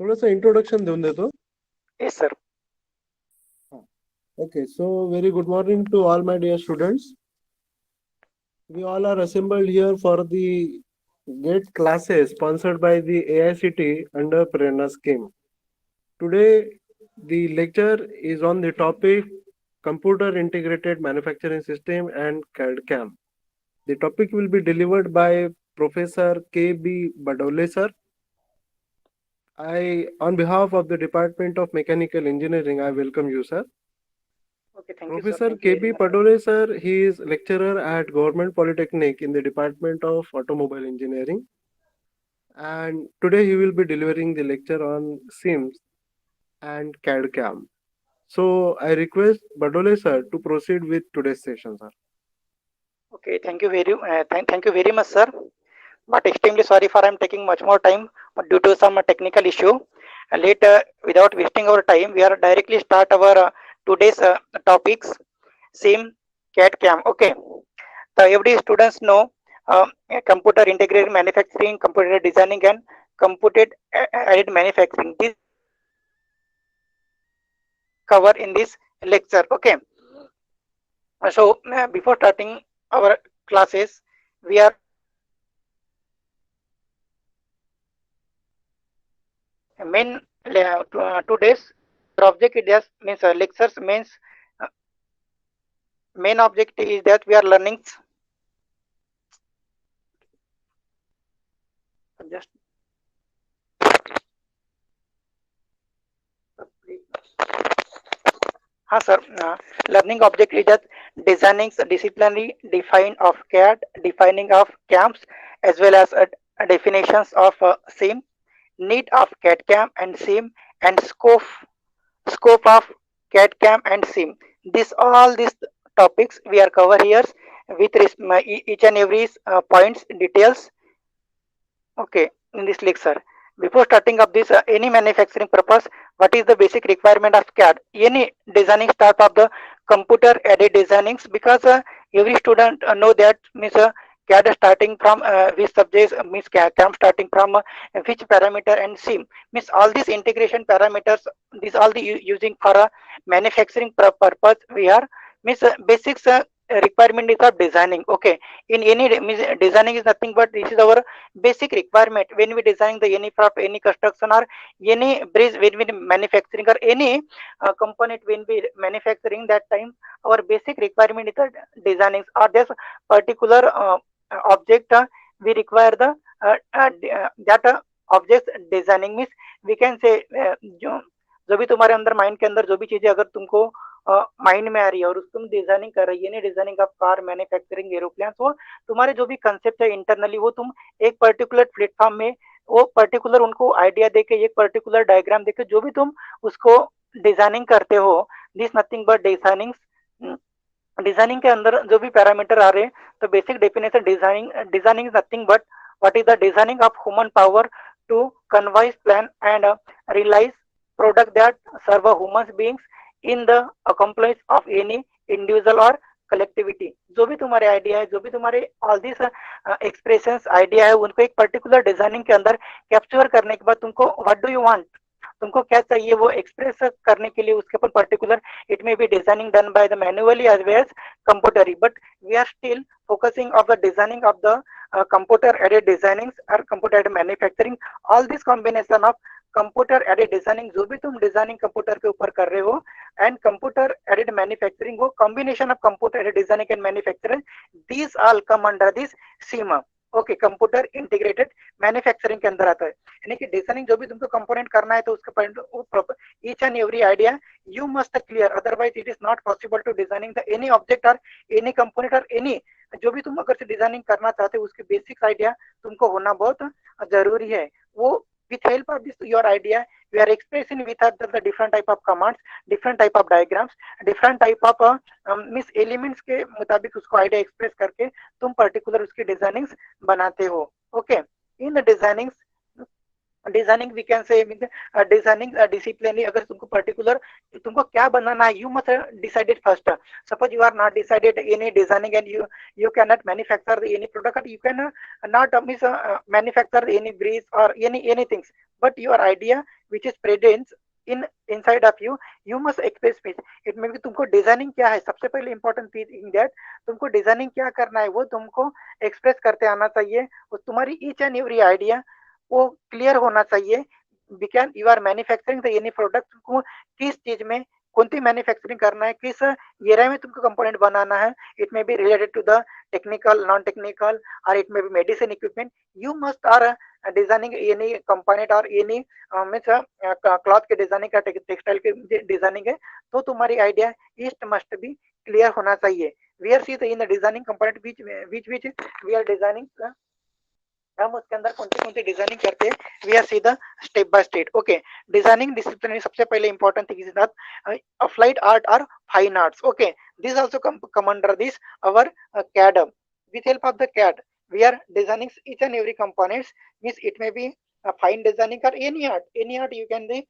थोडंसं इंट्रोडक्शन देऊन देतो. Yes, sir. Okay, so very good morning to all my dear students. We all are assembled here for the GATE classes sponsored by the AICT under Prerna scheme. Today, the lecture is on the topic Computer Integrated Manufacturing System and CAD/CAM. The topic will be delivered by Professor K.B. Badole sir. On behalf of the Department of Mechanical Engineering, I welcome you, sir. Okay, thank you, sir. Professor Thank you very K.B. much. Padole, sir, he is lecturer at Government Polytechnic in the Department of Automobile Engineering. And today he will be delivering the lecture on SIMS and CAD/CAM. So I request Badole, sir, to proceed with today's session, sir. Okay, thank you very much, sir. But extremely sorry for I'm taking much more time due to some technical issue. Later, without wasting our time, we are directly start our today's topics. SIM, CAD, CAM. Okay. So every students know computer integrated manufacturing, computer designing, and computed added manufacturing. This cover in this lecture. Okay. So before starting our classes, we are main today's object it just means lectures means uh, main object is that we are learning just sir, learning object is that designing disciplinary define of CAD, defining of CAMs, as well as definitions of SIM, need of CAD CAM and SIM, and scope of CAD CAM and SIM. This all these topics we are cover here with each and every points details. Okay, in this lecture. Before starting up this any manufacturing purpose, what is the basic requirement of CAD? Any designing start of the computer aided designings because every student know that means CAD starting from which subjects means CAM starting from which parameter and SIM means all these integration parameters. These all the using for manufacturing purpose we are means basics requirement is of designing. Okay, in any means designing is nothing but this is our basic requirement when we design the any prop any construction or any bridge when we manufacturing or any component when we manufacturing that time our basic requirement is the designing or this particular object we require the that object designing means we can say जो भी तुम्हारे अंदर mind के अंदर जो भी चीजें अगर तुमको माइंड में आ रही है और तुम डिजाइनिंग कर रही है नहीं designing of car manufacturing aeroplane वो तुम्हारे जो भी कंसेप्ट है इंटरनली वो तुम एक पर्टिकुलर प्लेटफॉर्म में वो पर्टिकुलर उनको आइडिया देके एक पर्टिकुलर डायग्राम देके जो भी तुम उसको डिजाइनिंग करते हो this nothing but designing designing के अंदर जो भी पैरामीटर आ रहे हैं तो basic definition designing is nothing but what is the designing of human power to conceive plan and realize product that serve human beings in the accomplish of any individual और collectivity जो भी तुम्हारे idea है जो भी तुम्हारे all this expressions idea है उनको एक पर्टिकुलर डिजाइनिंग के अंदर कैप्चर करने के बाद तुमको व्हाट डू यू वांट तुमको क्या चाहिए वो एक्सप्रेस करने के लिए उसके ऊपर particular it may be designing done by the manually as well as computer but we are still focusing of the designing of the computer aided designings or computer aided manufacturing all this combination of computer aided designing जो भी तुम designing computer के ऊपर कर रहे हो and computer aided manufacturing वो combination of computer aided designing and manufacturing these all come under this Seema okay computer integrated manufacturing के अंदर आता है यानी कि डिजाइनिंग जो भी तुमको कंपोनेंट करना है तो उसका each and every idea you must clear otherwise it is not possible to designing the any object और एनी कंपोनेंट और एनी जो भी तुम अगर से डिजाइनिंग करना चाहते हो उसके बेसिक आइडिया तुमको होना बहुत जरूरी है वो with help of this your idea we are expressing with the different type of commands different type of diagrams different type of miss elements के मुताबिक उसको आइडिया एक्सप्रेस करके तुम पर्टिकुलर उसकी डिजाइनिंग्स बनाते हो okay in the designing we can say designing discipline अगर तुमको पर्टिकुलर तुमको क्या बनाना है you must decided first suppose you are not decided any designing and you cannot manufacture any product you can not manufacture any breeze or anything but your idea which is present in inside of you, you must express it. It may be तुमको designing क्या है, सबसे पहले important चीज in that तुमको designing क्या करना है वो तुमको एक्सप्रेस करते आना चाहिए, और तुम्हारी ईच एंड एवरी आइडिया वो क्लियर होना चाहिए. Because you are manufacturing the any product, तुमको किस चीज में कौन-सी मैन्युफैक्चरिंग करना है, किस एरिया में तुमको कंपोनेंट बनाना है. It may be related to the technical, non technical, और it may be medicine equipment. You must are designing any component और एनी मीन्स क्लॉथ के डिजाइनिंग का, टेक्सटाइल के डिजाइनिंग है, तो तुम्हारी idea is must be clear होना चाहिए. We are see in the designing component which we are designing, हम उसके अंदर कौन सी डिजाइनिंग करते हैं. We are see the step by step. Okay, designing discipline सबसे पहले important thing is that applied art और fine arts. Okay, this also come under this our CAD. With help of the CAD we are designing each and every components, means it may be a fine designing or any art you can be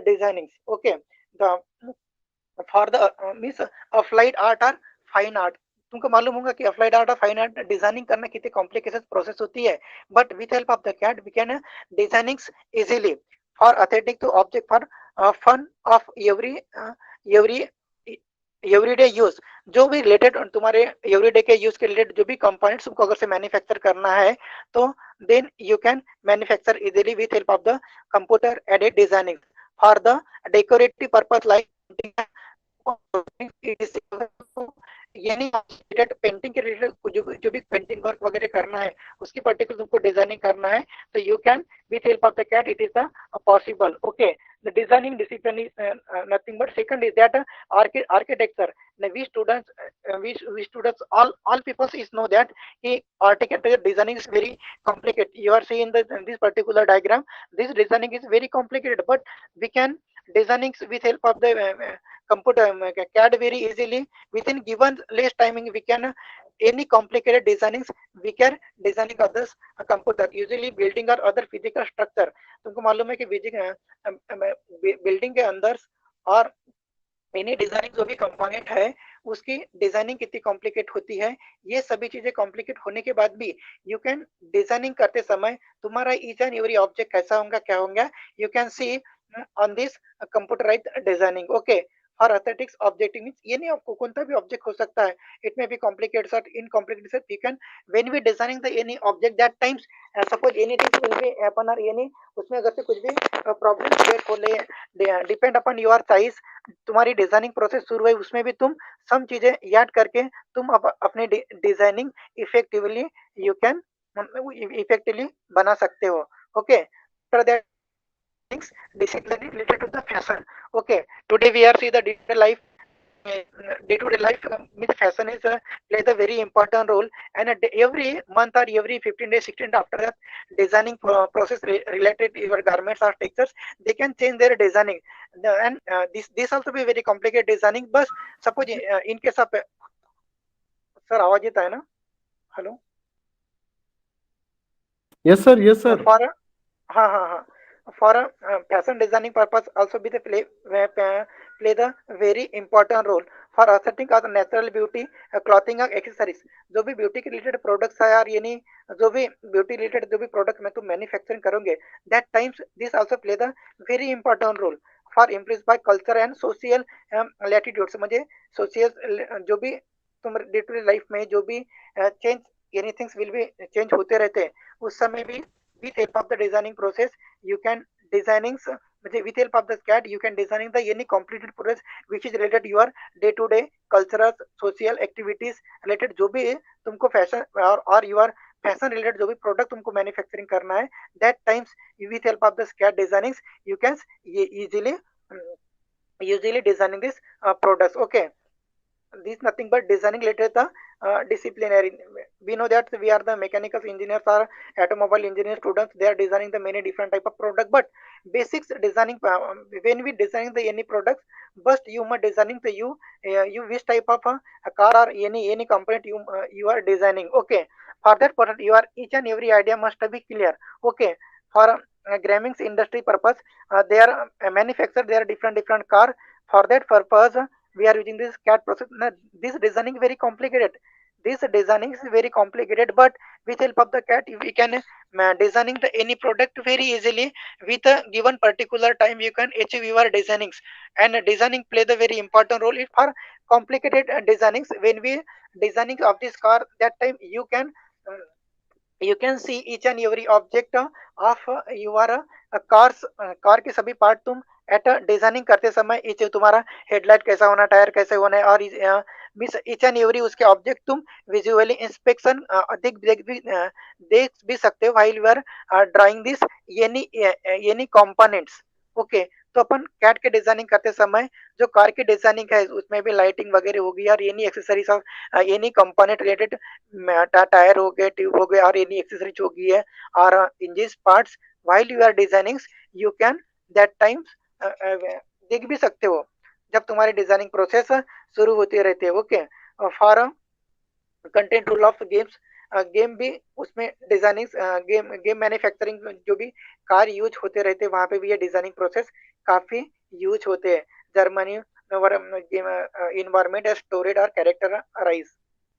designing. Okay, the for the means applied art or fine art, तुमको मालूम होगा कि applied art और fine art designing करना कितनी complicated process होती है, but with help of the CAD we can designing easily for authentic to object for fun of every every everyday use. जो भी रिलेटेड तुम्हारे एवरीडे के यूज के रिलेटेड जो भी कंपोनेंट्स तुमको अगर से मैन्युफैक्चर करना है, तो then you can manufacture easily with help of the computer aided designing for the decorative purpose like यानी पेंटिंग के रिलेटेड जो भी पेंटिंग वर्क वगैरह करना है उसकी पर्टिकुलर तुमको डिजाइनिंग करना है, तो you can with help of the CAD it is the possible. Okay, the designing discipline is nothing but second is that architecture. Now we students all people is know that architecture designing is very complicated. You are seeing this particular diagram, this designing is very complicated, but we can designing with help of the computer CAD very easily within given less timing. We can any complicated designings we can designing others computer usually building or other physical structure. तुमको मालूम है कि building के अंदर और any designing जो भी component है उसकी डिजाइनिंग कितनी कॉम्प्लिकेट होती है. ये सभी चीजें कॉम्प्लिकेट होने के बाद भी यू कैन डिजाइनिंग करते समय तुम्हारा ईच एंड एवरी ऑब्जेक्ट कैसा होगा क्या होगा, you can C on this computerised designing. Okay, for aesthetics object means ये नहीं आपको कौन सा भी ऑब्जेक्ट हो सकता है. इट मे बी कॉम्प्लिकेटेड और incomplicated. You can when we designing the any object that times suppose any thing will be happen और एनी उसमें अगर से कुछ भी प्रॉब्लम क्रिएट हो ले डिपेंड अपॉन योर साइज. तुम्हारी डिजाइनिंग प्रोसेस शुरू है उसमें भी तुम सम चीजें याद करके तुम अपनी designing effectively you can effectively बना सकते हो. Okay, after that things discipline related to the fashion. Okay, today we are see the day-to-day life. Day-to-day life means fashion is plays a very important role, and every month or every 15 days, 16 days after that designing process related to your garments or textures, they can change their designing. And this also be very complicated designing. But suppose in case of sir आवाज येत आहे ना? Hello, Yes sir, yes sir. for हाँ for fashion designing purpose also be the play the very important role for asserting as natural beauty clothing और accessories. जो भी beauty के related products है यार, यानी जो भी ब्यूटी रिलेटेड जो भी प्रोडक्ट में तुम मैन्युफैक्चरिंग करोगे, that times this also play the very important role for impress by culture and social latitudes. मुझे सोशल जो भी तुम डे टू डे लाइफ में जो भी चेंज एनीथिंग्स विल बी चेंज होते रहते हैं, उस समय भी with help of the designing process you can designing with help of the CAD you can designing the any completed process which is related your day to day cultural social activities related. जो भी तुमको fashion और your fashion related जो भी product तुमको manufacturing करना है, that times with help of the CAD designing you can easily designing this products. Okay, this nothing but designing related the disciplinary. We know that we are the mechanical engineers or automobile engineer students, they are designing the many different type of product, but basics designing when we designing the any products, but you must designing the you which type of a car or any component you are designing. Okay, for that product your each and every idea must be clear. Okay, for gramings industry purpose they are manufactured, they are different car. For that purpose we are using this CAD process. Now, this designing very complicated. This designing is very complicated, but with help of the CAD we can designing the any product very easily with a given particular time you can achieve your designings. And designing play the very important role for complicated designings. When we designing of this car, that time you can see each and every object of your car के सभी part तुम eight designing करते समय each तुम्हारा headlight कैसा होना, tyre कैसे होना है, और मीन्स ईच एंड एवरी उसके ऑब्जेक्ट तुम विजुअली इंस्पेक्शन देख भी सकते हो while you are drawing this any components. Okay, तो अपन कैट के डिजाइनिंग करते समय जो कार की डिजाइनिंग है उसमें भी लाइटिंग वगैरह होगी और any accessories of any component related, tyre हो गए, ट्यूब हो गए और एनी एक्सेसरीज होगी है और in this parts while you are designing you can that times देख भी सकते हो जब तुम्हारी डिजाइनिंग प्रोसेस शुरू होती रहती है। Okay, for content rule of games, game भी उसमें डिजाइनिंग गेम मैन्युफैक्चरिंग जो भी कार यूज होते रहते हैं वहां पे भी ये डिजाइनिंग प्रोसेस काफी यूज होते हैं। Germany environment as storage or character arise.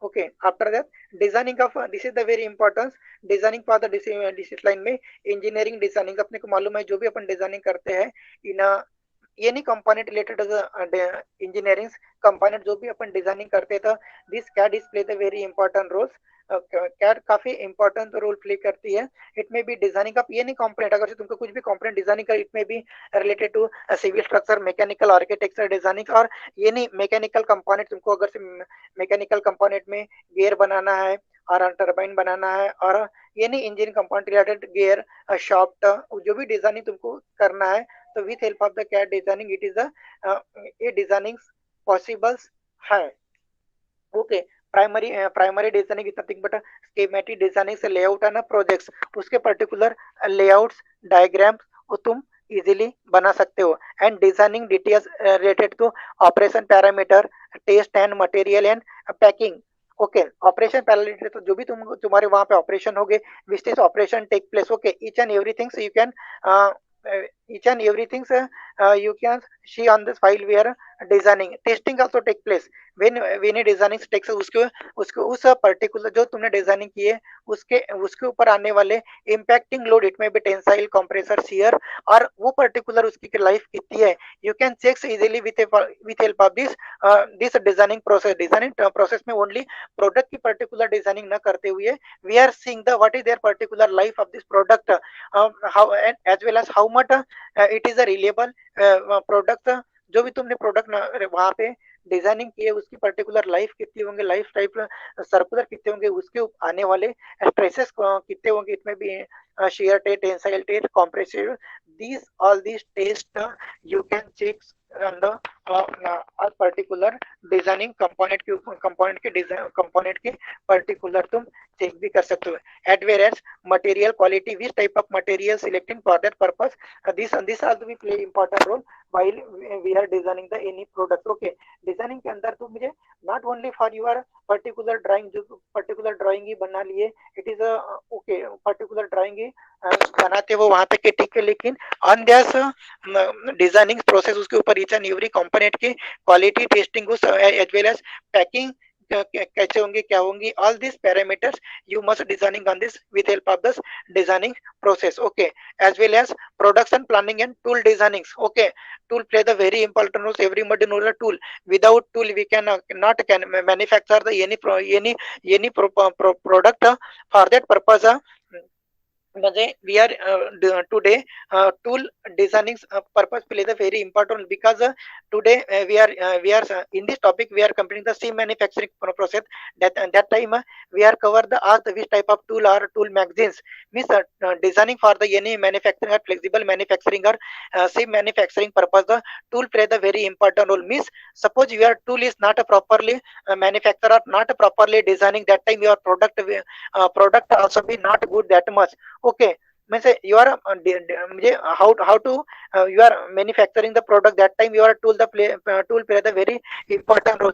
Okay, after that designing of this is the very important designing for the discipline में engineering designing अपने को मालूम है जो भी अपन डिजाइनिंग करते हैं in any component related engineering component जो भी अपन डिजाइनिंग करते थे, this CAD is play the very important role. CAD काफी इंपॉर्टेंट रोल प्ले करती है। इट में भी डिजाइनिंग ऑफ एनी कंपोनेंट, अगर से तुमको कुछ भी कंपोनेंट डिजाइनिंग कर, इट में भी related to civil structure, mechanical, architecture designing और एनी मैकेनिकल कंपोनेंट, तुमको अगर से मैकेनिकल कंपोनेंट में गियर बनाना है और टर्बाइन बनाना है और any engine component related gear shaft जो भी डिजाइनिंग तुमको करना है, तो with help of the CAD designing it is a designing possible है। Okay, primary designing is nothing but schematic designing से लेआउट है ना प्रोजेक्ट्स, उसके पर्टिकुलर लेआउट्स डायग्राम्स वो तुम इजीली बना सकते हो। And designing details related to operation parameter, test and material and packing. Okay, operation parameter तो जो भी तुम्हारे वहां पे ऑपरेशन होगे, which is operation take place. Okay, each and everything you can each and everything you can see on this file where designing testing also take place when a designing takes उसके उस particular जो तुमने designing की है उसके उसके ऊपर आने वाले इम्पैक्टिंग लोड, इट में भी टेंसाइल, कंप्रेसर, शियर और वो पर्टिकुलर उसकी लाइफ कितनी है, you can check easily with help of this designing process. Designing process में ओनली प्रोडक्ट की पर्टिकुलर डिजाइनिंग न करते हुए we are seeing the what is their particular life of this product, how as well as how much it is a reliable product. जो भी तुमने product वहां पे डिजाइनिंग की है उसकी पर्टिकुलर लाइफ कितनी होंगे, लाइफ टाइप सर्कुलर कितने होंगे, उसके आने वाले स्ट्रेसेस कितने होंगे, इट में भी shear test, tensile test, compressive, these all these tests you can check on the particular designing component के डिजाइन कंपोनेंट के पर्टिकुलर तुम चेक भी कर सकते हो। At where as material quality, which type of material selecting for that purpose, this also भी play important role while we are designing the any product. Okay, designing के अंदर तो मुझे not only for your particular drawing, जो particular drawing ही बना लिए it is okay, particular drawing ही बनाते वो वहां पे के ठीक है, लेकिन ऑन दिस डिजाइनिंग प्रोसेस उसके ऊपर ईच एंड एवरी कंपोनेंट की quality testing as well as packing कैसे होंगे, क्या होंगी, all this parameters you must designing on this with help of this designing process. Okay, as well as production planning and tool designing. Okay, tool play the very important roles, everybody knows the tool, without tool we can not can manufacture the any product for that purpose we are today tool designing purpose play the very important role, because today we are in this topic we are completing the same manufacturing process, that time we are cover the all the which type of tool or tool magazines, means designing for the any manufacturing or flexible manufacturing or same manufacturing purpose, the tool play the very important role. Means suppose your tool is not a properly manufactured or not properly designing, that time your product also be not good that much. Okay, means you are how to you are manufacturing the product, that time your tool play the very important role.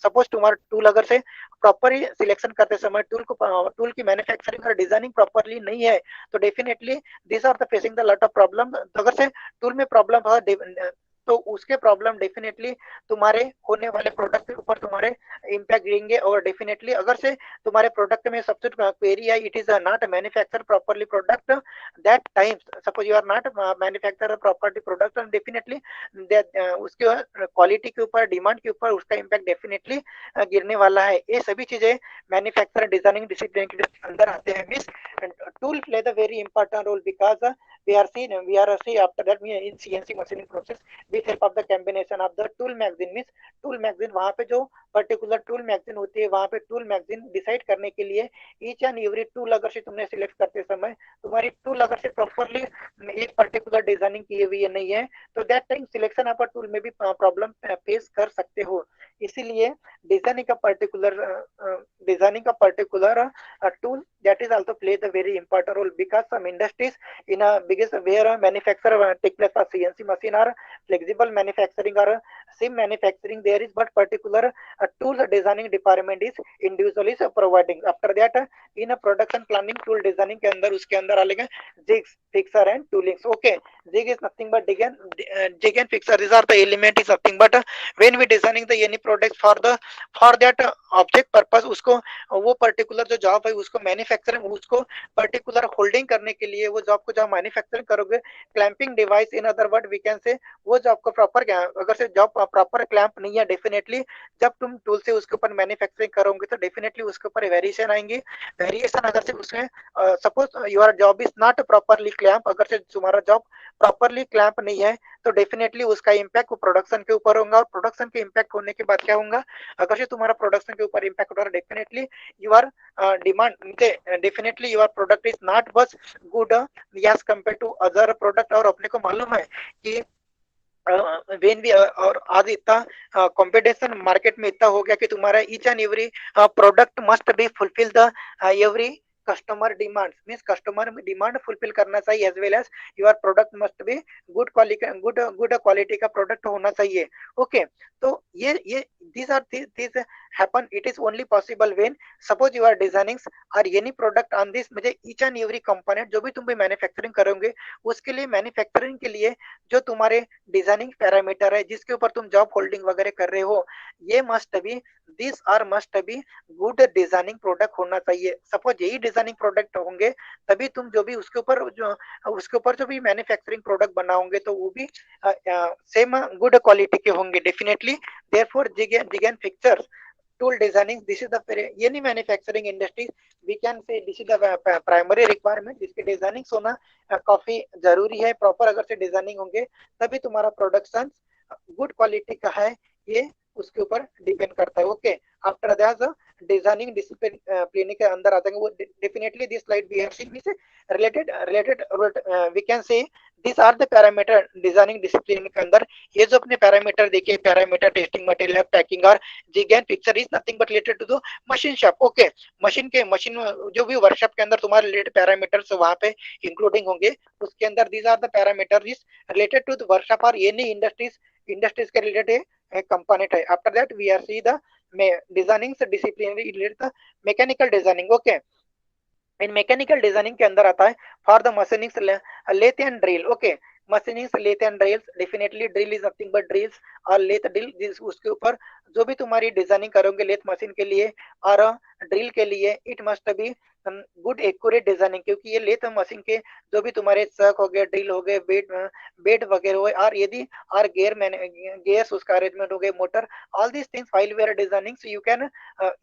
Suppose तुम्हारा tool अगर से proper ही selection करते समय tool की manufacturing और designing properly नहीं है, तो definitely this are the facing the lot of problem. अगर से टूल में प्रॉब्लम है, तो उसके प्रॉब्लम डेफिनेटली तुम्हारे होने वाले प्रोडक्ट के ऊपर तुम्हारे इम्पैक्ट देंगे। और डेफिनेटली अगर से तुम्हारे प्रोडक्ट में सबसे क्वेरी है it is not manufacture properly product, that time suppose you are not manufacture property product, definitely उसके क्वालिटी के ऊपर डिमांड के ऊपर उसका इम्पैक्ट डेफिनेटली गिरने वाला है। ये सभी चीजें मैन्युफैक्चर डिजाइनिंग डिसिप्लिन के अंदर आते हैं। Means tool play the very important role because we are see after that we in CNC machining process with help of the combination of the tool magazine। Means tool magazine वहां पे जो particular tool magazine होती है वहां पे tool magazine decide करने के लिए ईच एंड एवरी टूल अगर से तुमने सिलेक्ट करते समय तुम्हारी टूल अगर से प्रॉपरली एक पर्टिकुलर डिजाइनिंग की हुई है नहीं है तो that time selection of tool में भी प्रॉब्लम फेस कर सकते हो। इसीलिए डिजाइनिंग का particular tool that is also plays a very important role because some industries in a biggest where a manufacturer take place for CNC machine or flexible manufacturing or sim manufacturing there is but particular tool designing department is individually providing। after that in a production planning tool designing के अंदर उसके अंदर आ लेगा jigs fixer and toolings। okay, jig is nothing but jig and fixer these are the element is nothing but when we designing the any product for that object purpose उसको वो particular जो job है उसको manufacturing उसको particular holding करने के लिए वो जॉब को जब मैन्युफैक्चरिंग करोगे clamping device in other word we can say वो जॉब को प्रॉपर अगर से जॉब प्रॉपर क्लैंप नहीं है डेफिनेटली जब तुम टूल से उसके ऊपर मैन्युफैक्चरिंग करोगे तो डेफिनेटली उसके ऊपर वेरिएशन आएंगी। वेरिएशन अगर से उसमें suppose your job is not properly clamp अगर से तुम्हारा जॉब प्रॉपरली क्लैंप नहीं है तो डेफिनेटली उसका इम्पैक्ट प्रोडक्शन के ऊपर होगा और प्रोडक्शन के इम्पैक्ट होने के बाद क्या होगा अगर से तुम्हारा प्रोडक्शन के ऊपर इम्पैक्ट होगा definitely your demand definitely your product is not was good as compared to other product। और अपने को मालूम है कि वेन भी और आज इतना कंपटीशन मार्केट में इतना हो गया कि तुम्हारा each and every product must be fulfil the every customer demand. Means customer demand fulfil करना चाहिए as well as your product must be good quality का प्रोडक्ट होना चाहिए। ओके, तो ये these are these happen it is only possible when suppose you are designing or any product on this मुझे each and every component जो भी तुम भी मैन्युफैक्चरिंग करोगे उसके लिए मैन्युफैक्चरिंग के लिए जो तुम्हारे डिजाइनिंग पैरामीटर है जिसके ऊपर तुम जॉब होल्डिंग वगैरह कर रहे हो ये must be this are must be good designing product होना चाहिए। सपोज यही डिजाइनिंग प्रोडक्ट होंगे तभी तुम जो भी उसके ऊपर जो भी मैन्युफैक्चरिंग प्रोडक्ट बनाओगे तो वो भी सेम गुड क्वालिटी के होंगे definitely. Therefore jig and fixtures tool designing this is the any manufacturing industry we can say this is the primary requirement जिसके डिजाइनिंग होना काफी जरूरी है। प्रॉपर अगर से डिजाइनिंग होंगे तभी तुम्हारा प्रोडक्शन गुड क्वालिटी का है ये उसके ऊपर डिपेंड करता है। Okay, after that designing discipline के अंदर आ जाएंगे वो definitely this slide we have seen which related we can say this are the parameter designing discipline के अंदर ये जो अपने पैरामीटर देखिए पैरामीटर टेस्टिंग मटेरियल पैकिंग और jig and picture is nothing but related to the machine shop. Okay, machine जो भी workshop के अंदर तुम्हारे रिलेटेड पैरामीटर्स वहां पे इंक्लूडिंग होंगे उसके अंदर these are the parameter is related to the workshop और एनी इंडस्ट्रीज के रिलेटेड कंपोनेंट है। After that we are see the designing disciplinary related the mechanical designing. Okay, in mechanical designing के अंदर आता है for the machining lathe and drill. Okay, machining lathe and drills definitely drill is nothing but drills और lathe drill उसके ऊपर जो भी तुम्हारी डिजाइनिंग करोगे लेथ मशीन के लिए और ड्रिल के लिए it must be good accurate designing क्योंकि ये लेथ मशीन के जो भी तुम्हारे सक हो गए ड्रिल हो गए बेड वगैरह हो और यदि और गेयर्स उसका अरेंजमेंट हो गए motor all these things while we are designing so you can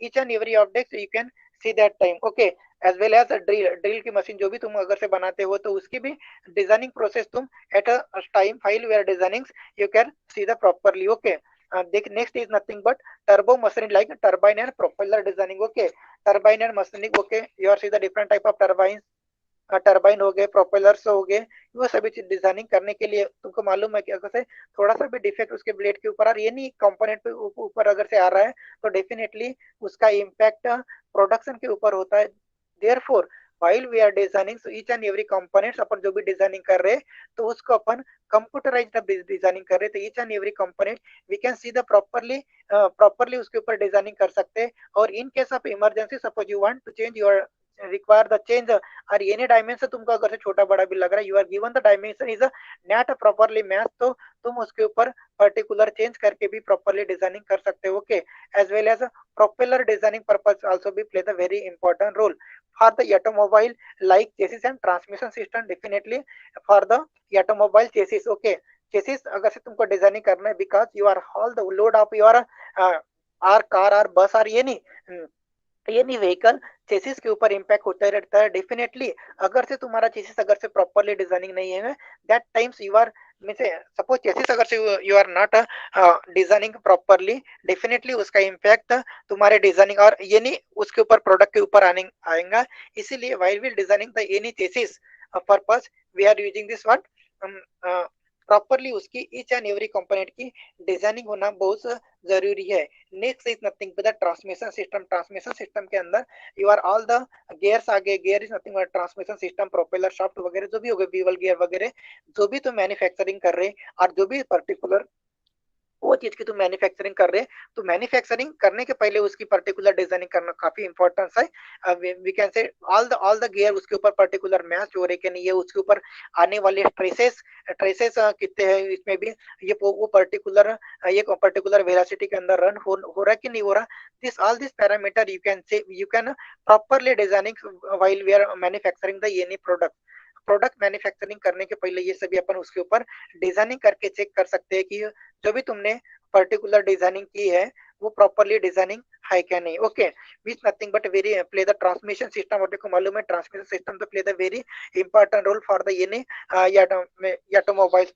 each and every object you can see that time. Okay, as well as drill की मशीन जो भी तुम अगर से बनाते हो तो उसकी भी डिजाइनिंग प्रोसेस तुम at a time file where designing you can see the properly. Okay, देख next is nothing but turbo machine like turbine and propeller designing. Okay, turbine and machining. Okay, you are see the different type of turbine हो गए propellers हो गए वो सभी चीज designing करने के लिए तुमको मालूम है कि अगर से थोड़ा सा भी डिफेक्ट उसके ब्लेड के ऊपर और ये नहीं कंपोनेंट पे ऊपर अगर से आ रहा है तो डेफिनेटली उसका इम्पैक्ट प्रोडक्शन के ऊपर होता है। Therefore while we are designing so each and every components अपन जो भी डिजाइनिंग कर रहे हैं तो उसको अपन कंप्यूटराइज्ड डिजाइनिंग कर रहे हैं तो each and every component we can see the properly उसके ऊपर डिजाइनिंग कर सकते हैं। और in case of emergency suppose you want to change your require the change और एनी डायमेंशन तुमको अगर से छोटा बड़ा भी लग रहा है you are given the dimension is not properly match तो तुम उसके ऊपर पर्टिकुलर चेंज करके भी प्रॉपरली डिजाइनिंग कर सकते हो. Okay, as well as propeller designing purpose also be play the very important role for the automobile like chassis and transmission system. Definitely for the automobile chassis. Okay, chassis अगर से तुमको designing करना है because you are all the load of your or car or bus or ये नहीं vehicle chassis के ऊपर impact होता रहता है. डेफिनेटली अगर से तुम्हारा चेसिस अगर से प्रॉपरली डिजाइनिंग नहीं है that times you are means suppose chassis अगर से you are not designing properly, definitely उसका इम्पैक्ट तुम्हारे डिजाइनिंग और ये नहीं उसके ऊपर प्रोडक्ट के ऊपर आने आएगा. इसीलिए while we designing the any chassis purpose we are using this what properly उसकी ईच एंड एवरी कंपोनेंट की डिजाइनिंग होना बहुत जरूरी है. Next is nothing but the transmission system. Transmission system के अंदर you are all the gears आगे gear is nothing but transmission system propeller shaft वगैरह जो भी हो गए बीवल गियर वगैरह जो भी तुम मैन्युफैक्चरिंग कर रहे और जो भी पर्टिकुलर वो चीज की तुम मैन्युफैक्चरिंग कर रहे हैं तो मैन्युफैक्चरिंग करने के पहले उसकी पर्टिकुलर डिजाइनिंग करना काफी इंपॉर्टेंस है. We can say all the gear उसके ऊपर पर्टिकुलर मैच हो रहे कि नहीं है, उसके ऊपर आने वाले ट्रेसेस ट्रेसेस कितने हैं इसमें भी ये ये पर्टिकुलर वेलोसिटी के अंदर रन हो रहा है कि नहीं हो रहा. This all this parameter you can properly designing while we are manufacturing the any product manufacturing करने के पहले ये सभी अपन उसके ऊपर डिजाइनिंग करके चेक कर सकते हैं कि जो भी तुमने पर्टिकुलर डिजाइनिंग की है वो प्रॉपरली डिजाइनिंग है क्या नहीं. Okay, which nothing but very play the transmission system. और देखो मालूम है ट्रांसमिशन सिस्टम तो play the very important role for the any automobiles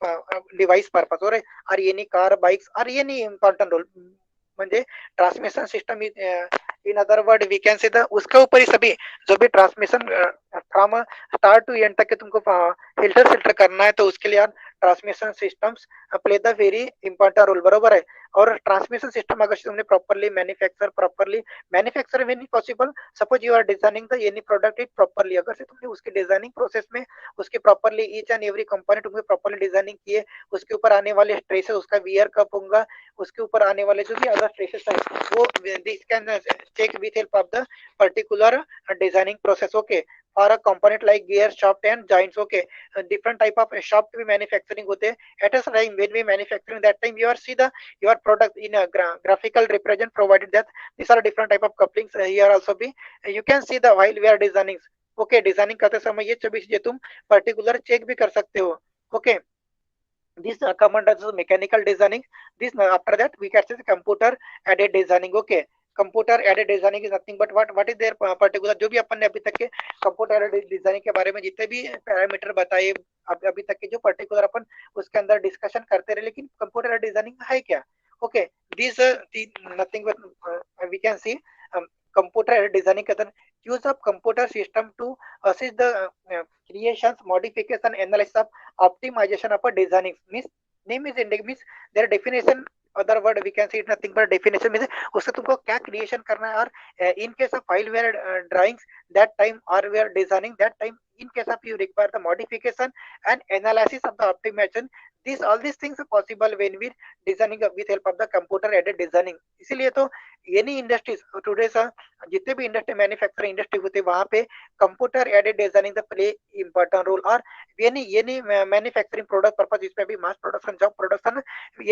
device purpose और एनी कार बाइक्स और एनी इंपॉर्टेंट रोल म्हणजे transmission system in other word we can say उसके ऊपर ही सभी जो भी transmission from start to end तक के तुमको फिल्टर करना है तो उसके लिए transmission systems play the very important role. बरोबर है. और ट्रांसमिशन सिस्टम अगर तुमने प्रॉपरली मैन्युफैक्चर में नहीं possible. Suppose you are designing the any product it properly अगर से तुमने उसके डिजाइनिंग प्रोसेस में उसके properly each and every component तुमने प्रॉपरली डिजाइनिंग किए उसके ऊपर आने वाले स्ट्रेसेस उसका वियर कब होगा उसके ऊपर आने वाले जो भी अदर स्ट्रेसेस है वो this can check with help of the particular designing process. Okay, for a component like gear shaft and joints. Okay, different type of shaft भी manufacturing होते हैं. At a time when we manufacturing that time you are see the your product in a graphical represent provided that these are different type of couplings here also be you can see the while we are designing. Okay, designing करते समय ये सभी चीजें तुम particular check भी कर सकते हो. Okay, this command as mechanical designing. This after that we can say computer aided designing. Okay, computer aided designing is nothing but what is their particular जो भी अपन ने अभी तक के कंप्यूटर एडेड डिजाइनिंग के बारे में जितने भी पैरामीटर बताए अभी तक के जो पर्टिकुलर अपन उसके अंदर डिस्कशन करते रहे लेकिन कंप्यूटर एडेड डिजाइनिंग है क्या. Okay, this nothing but we can see computer aided designing के अंदर use of computer system to assist the creations modification analysis of optimization of a designing means name is index means their definition other word we can see it nothing but definition means उससे तुमको क्या creation करना है और in case of file where drawings that time or we are designing that time in case of you require the modification and analysis of the optimization this all these things are possible when we designing with help of the computer aided designing. इसीलिए तो any industries today जितने भी industry manufacturing industry होते हैं वहां पे computer aided designing the play important role. और ये मैन्युफैक्चरिंग प्रोडक्ट पर्पस जिसमें भी mass production job production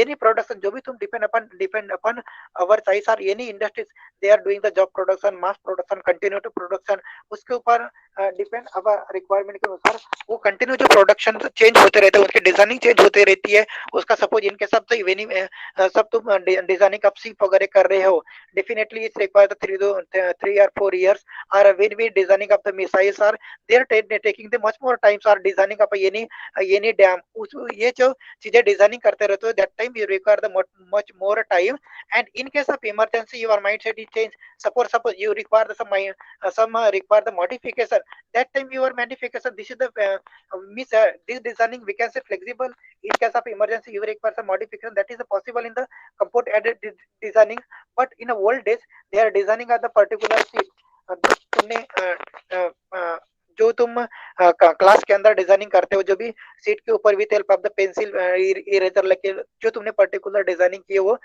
any production जो भी तुम डिपेंड अपन अवर चॉइस और any industries they are doing the job production mass production continue to production उसके ऊपर डिपेंड अवर रिक्वायरमेंट के अनुसार वो कंटिन्यू जो प्रोडक्शन चेंज होते रहते हैं उनकी डिजाइनिंग चेंज होती रहती है. उसका सपोज इनके सब तो इवेनी सब तुम डिजाइनिंग अब सीप वगैरह कर रहे हो definitely it's required 3 or 4 years or when we designing of the missiles or they're taking the much more times or designing of any dam ये जो चीजें डिजाइनिंग करते रहते हो that time you require the much more time and in case of emergency your mindset is change. Suppose you require some require the modification that time your modification this is the this designing we can say flexible. In case of emergency you require some modification that is possible in the computer aided designing but in a old days they are designing at the particular sheet. तुमने जो तुम class के अंदर designing करते हो जो भी seat के ऊपर with help of the pencil eraser लेके जो तुमने पर्टिकुलर डिजाइनिंग की है वो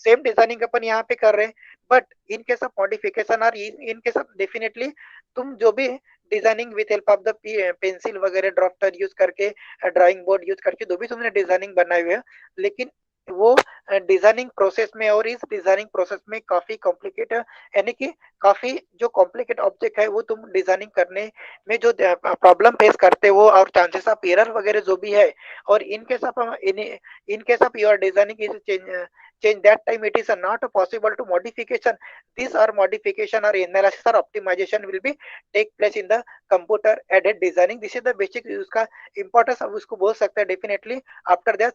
सेम डिजाइनिंग अपन यहाँ पे कर रहे हैं but in case of modification और इन केस ऑफ डेफिनेटली तुम जो भी designing with help of the pencil वगैरह ड्राफ्टर यूज करके, ड्राइंग बोर्ड यूज करके जो भी तुमने डिजाइनिंग बनाई हुई है, लेकिन वो डिजाइनिंग प्रोसेस में और इस डिजाइनिंग प्रोसेस में काफी कॉम्प्लिकेट यानी कि काफी जो कॉम्प्लिकेट ऑब्जेक्ट है वो तुम डिजाइनिंग करने में जो प्रॉब्लम फेस करते हो और चांसेस ऑफ एरर वगैरह जो भी है, और in case of in case of your designing is change that time it is not possible to modification. These are modification or analysis or optimization will be take place in the computer aided designing. This is the basic उसका importance अब उसको बोल सकते हैं definitely. After that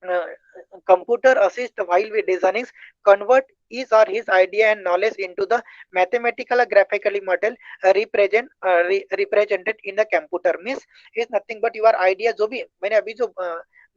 uh, computer assist while we designing convert his or his idea and knowledge into the mathematical or graphically model represented in the computer means is nothing but your idea जो भी मैंने अभी जो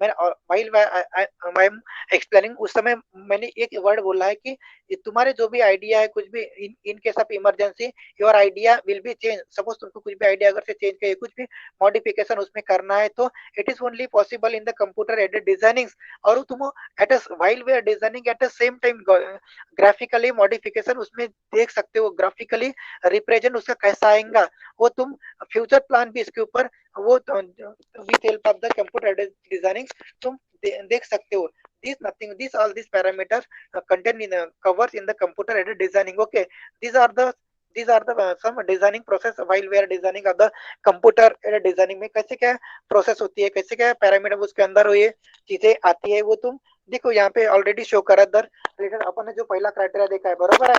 मैंने while I am explaining उस समय मैंने एक वर्ड बोला है कि तुम्हारे जो भी आइडिया है कुछ भी इन case of emergency your idea will be change. Suppose तुमको कुछ भी आइडिया अगर से चेंज करिए कुछ भी मॉडिफिकेशन उसमें करना है तो it is only possible in the computer aided designing. और तुम at while we are designing at the same time graphically modification उसमें देख सकते हो, ग्राफिकली रिप्रेजेंट उसका कैसा आएगा वो तुम फ्यूचर प्लान भी इसके ऊपर वो with help of the computer aided designing तुम देख सकते हो। This nothing, these all these parameters contained in covers in the computer aided designing. Okay, these are the some designing process while we are designing of the computer aided designing में कैसे क्या process होती है, कैसे क्या parameter उसके अंदर ये चीजें आती है वो तुम देखो यहाँ पे ऑलरेडी शो करा दर रिलेटेड अपन ने जो पहला क्राइटेरिया देखा है बरोबर है,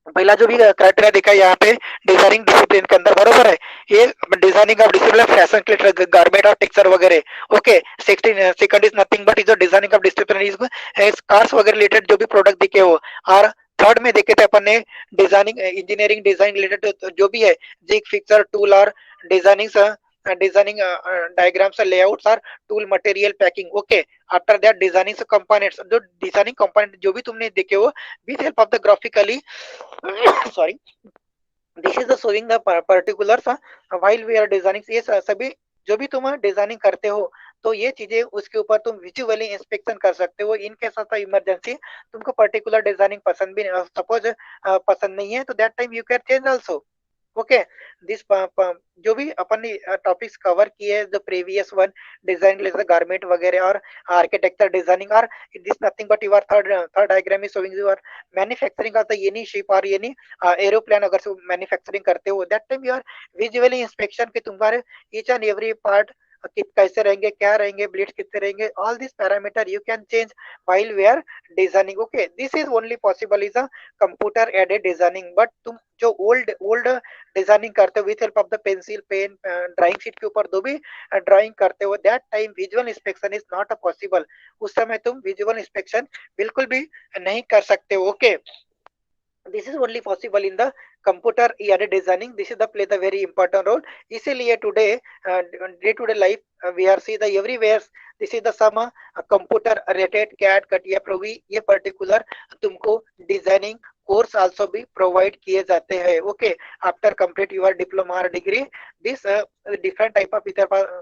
पहला जो भी क्राइटेरिया देखा है यहाँ पे डिजाइनिंग डिसिप्लिन के अंदर बरोबर है, ये designing of discipline fashion garment और टेक्सचर वगैरह। Okay, second is nothing but is designing of discipline is cars वगैरह रिलेटेड जो भी प्रोडक्ट दिखे हो। और थर्ड में देखे थे अपन ने डिजाइनिंग इंजीनियरिंग डिजाइन रिलेटेड जो भी है जिग फिक्सर टूल और डिजाइनिंग डिजाइनिंग डायग्राम्स लेआउट्स और tool material packing. Okay, after that designing components जो डिजाइनिंग कंपोनेंट जो भी तुमने देखे हो with help of the graphically sorry, this is the showing the particulars while we are designing। ये सभी जो भी तुम डिजाइनिंग करते हो तो ये चीजें उसके ऊपर तुम विजुअली इंस्पेक्शन कर सकते हो। इनके साथ इमरजेंसी तुमको पर्टिकुलर डिजाइनिंग पसंद भी सपोज पसंद नहीं है तो that time you can change also. Okay, this जो भी अपन ने टॉपिक्स कवर किए जो प्रीवियस वन डिजाइन जैसे गारमेंट वगैरह और आर्किटेक्चर डिजाइनिंग और this nothing but your third diagram is showing your manufacturing of the any ship और एनी एरोप्लेन अगर से मैन्युफैक्चरिंग करते हो that time you are visually inspection के तुम्हारे ईच एंड एवरी पार्ट कैसे रहेंगे क्या रहेंगे ब्लेड्स कितने रहेंगे all this parameter you can change while we are designing. Okay, this is only possible is a computer aided designing. But तुम जो ओल्ड डिजाइनिंग करते हो with help of the pencil pen drawing sheet के ऊपर जो भी drawing करते हो that time visual inspection is not a possible. उस समय तुम विजुअल इंस्पेक्शन बिल्कुल भी नहीं कर सकते हो। Okay, this is only possible in the computer aided designing, this is the play the very important role। इसीलिए today day to day life we are see the everywhere this is the some computer rated CAD CATIA Pro V ये particular तुमको designing course also भी provide किए जाते हैं। Okay, after complete your diploma और degree this different type of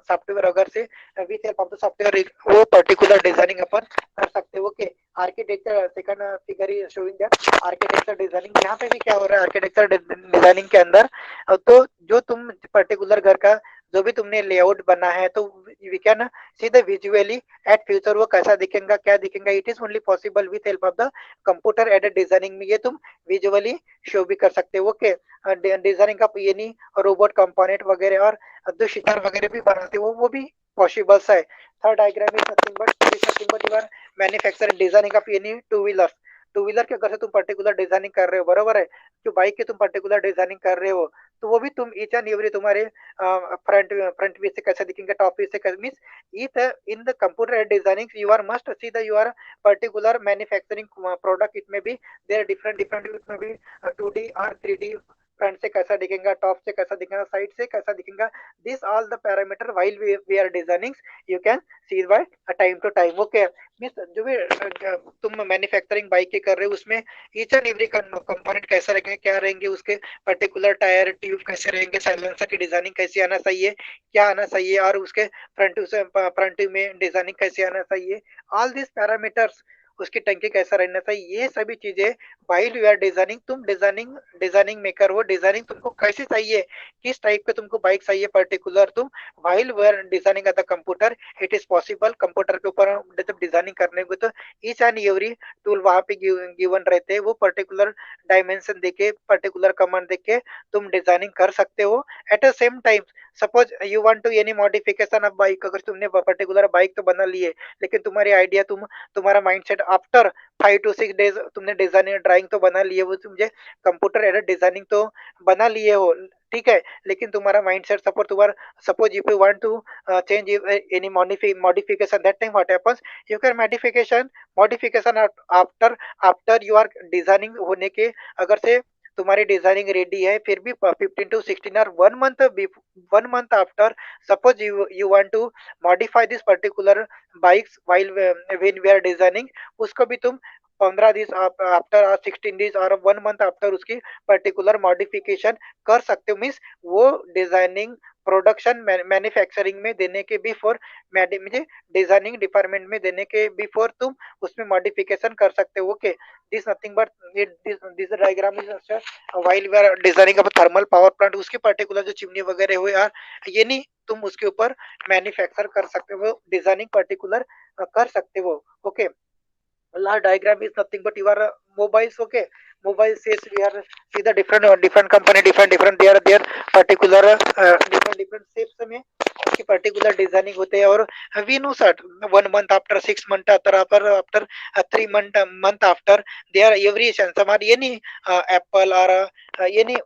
software अगर से with help of the software वो पर्टिकुलर डिजाइनिंग अपन कर सकते हो। Okay, architecture second figure is showing that architecture designing. यहाँ पे भी क्या हो रहा है आर्किटेक्चर डिजाइनिंग के अंदर तो जो तुम पर्टिकुलर घर का जो भी तुमने लेआउट बना है तो we can see the visually at future वो कैसा दिखेगा क्या दिखेगा। It is only possible with help of the computer aided designing में ये तुम विजुअली शो भी कर सकते हो। ओके, डिजाइनिंग का एनी रोबोट कंपोनेंट वगैरह और जो शिटर वगैरह भी बनाते हो वो भी पॉसिबल है। Third diagram is nothing but your manufacturing designing of any two wheeler के अगर से तुम पर्टिकुलर डिजाइनिंग कर रहे हो बरोबर है, जो बाइक की तुम पर्टिकुलर डिजाइनिंग कर रहे हो तो वो भी तुम ईच एंड एवरी तुम्हारे फ्रंट व्यू से कैसे दिखेंगे टॉप व्यू से कैसे means in the computer designing you are must see the your particular manufacturing product it may be there different it may be 2D और 3D फ्रंट से कैसा दिखेगा टॉप से कैसा दिखेगा साइड से कैसा दिखेगा। This all the parameter while we are designing you can see by time to time. Okay, means जो भी तुम मैन्युफैक्चरिंग बाइक के कर रहे हो उसमें ईच एंड एवरी कंपोनेंट कैसा रहेंगे क्या रहेंगे उसके पर्टिकुलर टायर ट्यूब कैसे रहेंगे साइलेंसर की डिजाइनिंग कैसे आना चाहिए क्या आना चाहिए और उसके फ्रंट में डिजाइनिंग कैसे आना चाहिए ऑल दिस पैरामीटर्स। उसकी टंकी कैसा रहना चाहिए, ये सभी चीजें वाइल यू आर डिजाइनिंग, तुम डिजाइनिंग मेकर हो, डिजाइनिंग तुमको कैसे चाहिए, किस टाइप के तुमको बाइक चाहिए पर्टिकुलर, तुम while we are designing at the computer it is possible. Computer के ऊपर जब डिजाइनिंग करने को तो ईच एंड एवरी टूल वहां पे गिवन रहते हैं, वो पर्टिकुलर डायमेंशन देके पर्टिकुलर कमांड देके तुम डिजाइनिंग कर सकते हो। At the same time suppose you want to any modification of bike, अगर तुमने पर्टिकुलर बाइक तो बना ली है, लेकिन तुम्हारी आइडिया तुम्हारा माइंडसेट आफ्टर 5 to 6 डेज तुमने डिजाइनिंग ड्राइंग तो बना लिए, वो तुझे कंप्यूटर एडेड डिजाइनिंग तो बना लिए हो, ठीक है, लेकिन तुम्हारा mindset suppose if you want to change any modification, that time what happens, you can modification after you are designing होने के, अगर से तुम्हारी डिजाइनिंग रेडी है फिर भी 15 to 16 और 1 month after suppose you want to modify this particular bikes while when we are designing, उसको भी तुम 15 दिन आफ्टर 16 डेज और 1 मंथ आफ्टर उसकी पर्टिकुलर मॉडिफिकेशन कर सकते हो। मीन्स वो डिजाइनिंग प्रोडक्शन मैन्युफैक्चरिंग में देने के बिफोर, मुझे डिजाइनिंग डिपार्टमेंट में देने के बिफोर तुम उसमें मॉडिफिकेशन कर सकते हो। Okay, this nothing but this diagram is while we are designing a thermal power plant, उसके पर्टिकुलर जो चिमनी वगैरह हुए यार, ये नहीं तुम उसके ऊपर मैन्युफैक्चर कर सकते हो, डिजाइनिंग पर्टिकुलर कर सकते हो। Okay, last diagram is nothing but your mobiles. Okay, mobile says we are see the different company, different their particular different shapes में उसकी पर्टिकुलर डिजाइनिंग होते हैं, और we know sir 1 month after 6 month after 3 month after they are every हमारी ये नहीं Apple और ये नहीं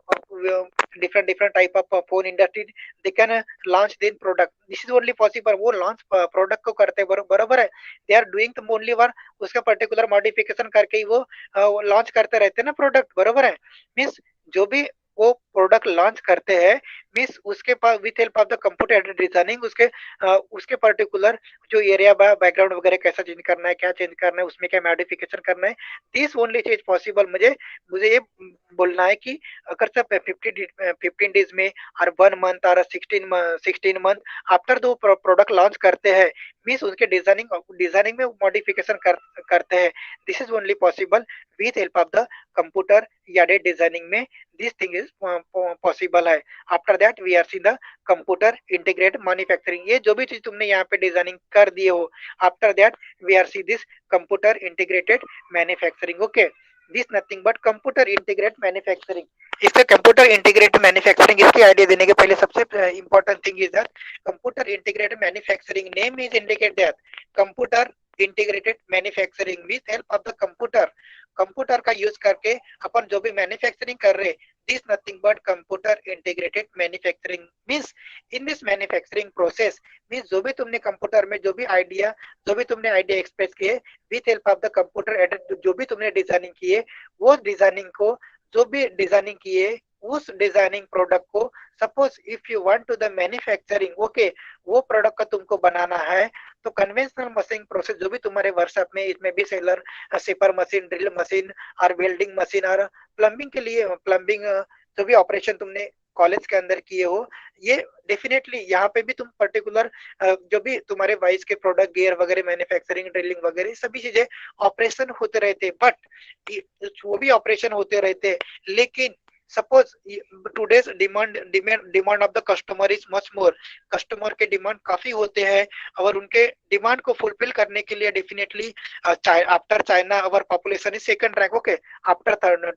different type of phone industry they can launch their product, this is only possible वो launch प्रोडक्ट को करते हैं, बरोबर है, they are doing the only one, उसका पर्टिकुलर मॉडिफिकेशन करके ही वो लॉन्च करते रहते हैं ना प्रोडक्ट, बरोबर है। मीन्स जो भी वो प्रोडक्ट लॉन्च करते हैं, मीन्स उसके पास with help of the computer aided designing उसके पर्टिकुलर जो एरिया बैकग्राउंड वगैरह कैसा चेंज करना है, क्या चेंज करना है, उसमें क्या मॉडिफिकेशन करना है, दिस ओनली चीज पॉसिबल। मुझे ये बोलना है कि अगर सब 15 डेज में और 1 मंथ और 16 मंथ आफ्टर दो प्रोडक्ट लॉन्च करते हैं, मीन्स उसके डिजाइनिंग में मॉडिफिकेशन करते हैं, this is only possible with help of the computer aided designing में दिस थिंग इज पॉसिबल है। After that we are see the computer integrated manufacturing, ये जो भी चीज तुमने यहाँ पे डिजाइनिंग कर दिए हो, after that we are see this computer integrated manufacturing. Okay, this nothing but computer integrate manufacturing. इसका कंप्यूटर इंटीग्रेटेड मैन्युफैक्चरिंग इसकी आइडिया देने के पहले सबसे important thing is that computer integrated manufacturing name is indicate that computer integrated manufacturing with help of the computer का use करके अपन जो भी मैन्युफैक्चरिंग कर रहे, this nothing but computer integrated manufacturing means in this manufacturing process, means जो भी तुमने कंप्यूटर में जो भी आइडिया एक्सप्रेस किए with help of the computer added, जो भी तुमने डिजाइनिंग किए, वो डिजाइनिंग को जो भी डिजाइनिंग किए उस डिजाइनिंग प्रोडक्ट को suppose if you want to the manufacturing, okay, वो प्रोडक्ट का तुमको बनाना है, तो कन्वेंशनल मशीनिंग प्रोसेस जो भी तुम्हारे वर्कशॉप में, इसमें भी seller shaper machine, drill machine और वेल्डिंग मशीन और प्लम्बिंग के लिए प्लम्बिंग जो भी ऑपरेशन तुमने कॉलेज के अंदर किए हो, ये डेफिनेटली यहाँ पे भी तुम पर्टिकुलर जो भी तुम्हारे वाइस के प्रोडक्ट गियर वगैरह मैन्युफैक्चरिंग ड्रिलिंग वगैरह सभी चीजें ऑपरेशन होते रहते, बट वो भी ऑपरेशन होते रहते, लेकिन suppose today's demand of the customer is much more, customer के डिमांड काफी होते हैं, और उनके डिमांड को फुलफिल करने के लिए definitely after China our population is second rank. Okay, after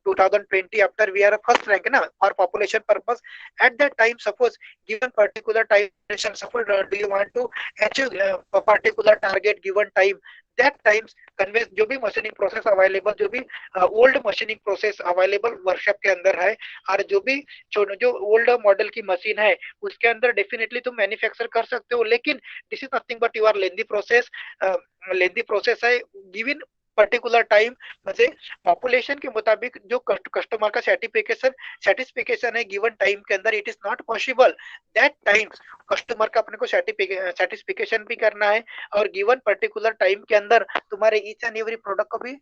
2020 after we are first rank ना for population purpose, at that time suppose given particular time suppose do you want to achieve particular target given time, that times convince जो भी machining process available, जो भी old machining process available workshop के अंदर है, और जो भी जो ओल्ड मॉडल की मशीन है उसके अंदर डेफिनेटली तुम मैन्युफैक्चर कर सकते हो, लेकिन this is nothing but your lengthy process है गिवन पर्टिकुलर टाइम, म्हणजे पॉपुलेशन के मुताबिक जो कस्टमर का सेटिस्फिकेशन है गिवन टाइम के अंदर, it is not possible that times customer का अपने को सेटिस्फिकेशन भी करना है, और गिवन पर्टिकुलर टाइम के अंदर तुम्हारे ईच एंड एवरी प्रोडक्ट को भी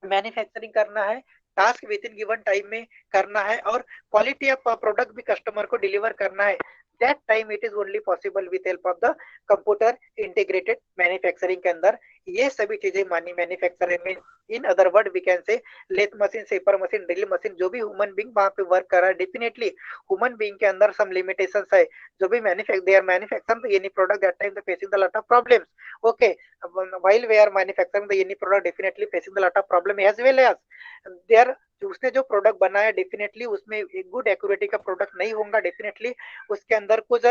मैन्युफैक्चरिंग करना है, task within given time में करना है, और क्वालिटी ऑफ प्रोडक्ट भी कस्टमर को डिलीवर करना है। That time it is only possible with help of the computer integrated manufacturing के अंदर ये सभी चीजें मानी मैन्युफैक्चरिंग में। In other word we can say lathe machine, shaper machine, drill machine, जो भी ह्यूमन बीइंग वहां पे वर्क कर रहा है, डेफिनेटली ह्यूमन बीइंग के अंदर सम लिमिटेशंस है। जो भी manufacture any product that time facing the lot of problems, okay, while we are manufacturing the any product definitely facing the lot of problem as well as there, उसने जो product बनाया definitely उसमें एक good एक्यूरेटी का product नहीं होगा, definitely उसके अंदर कुछ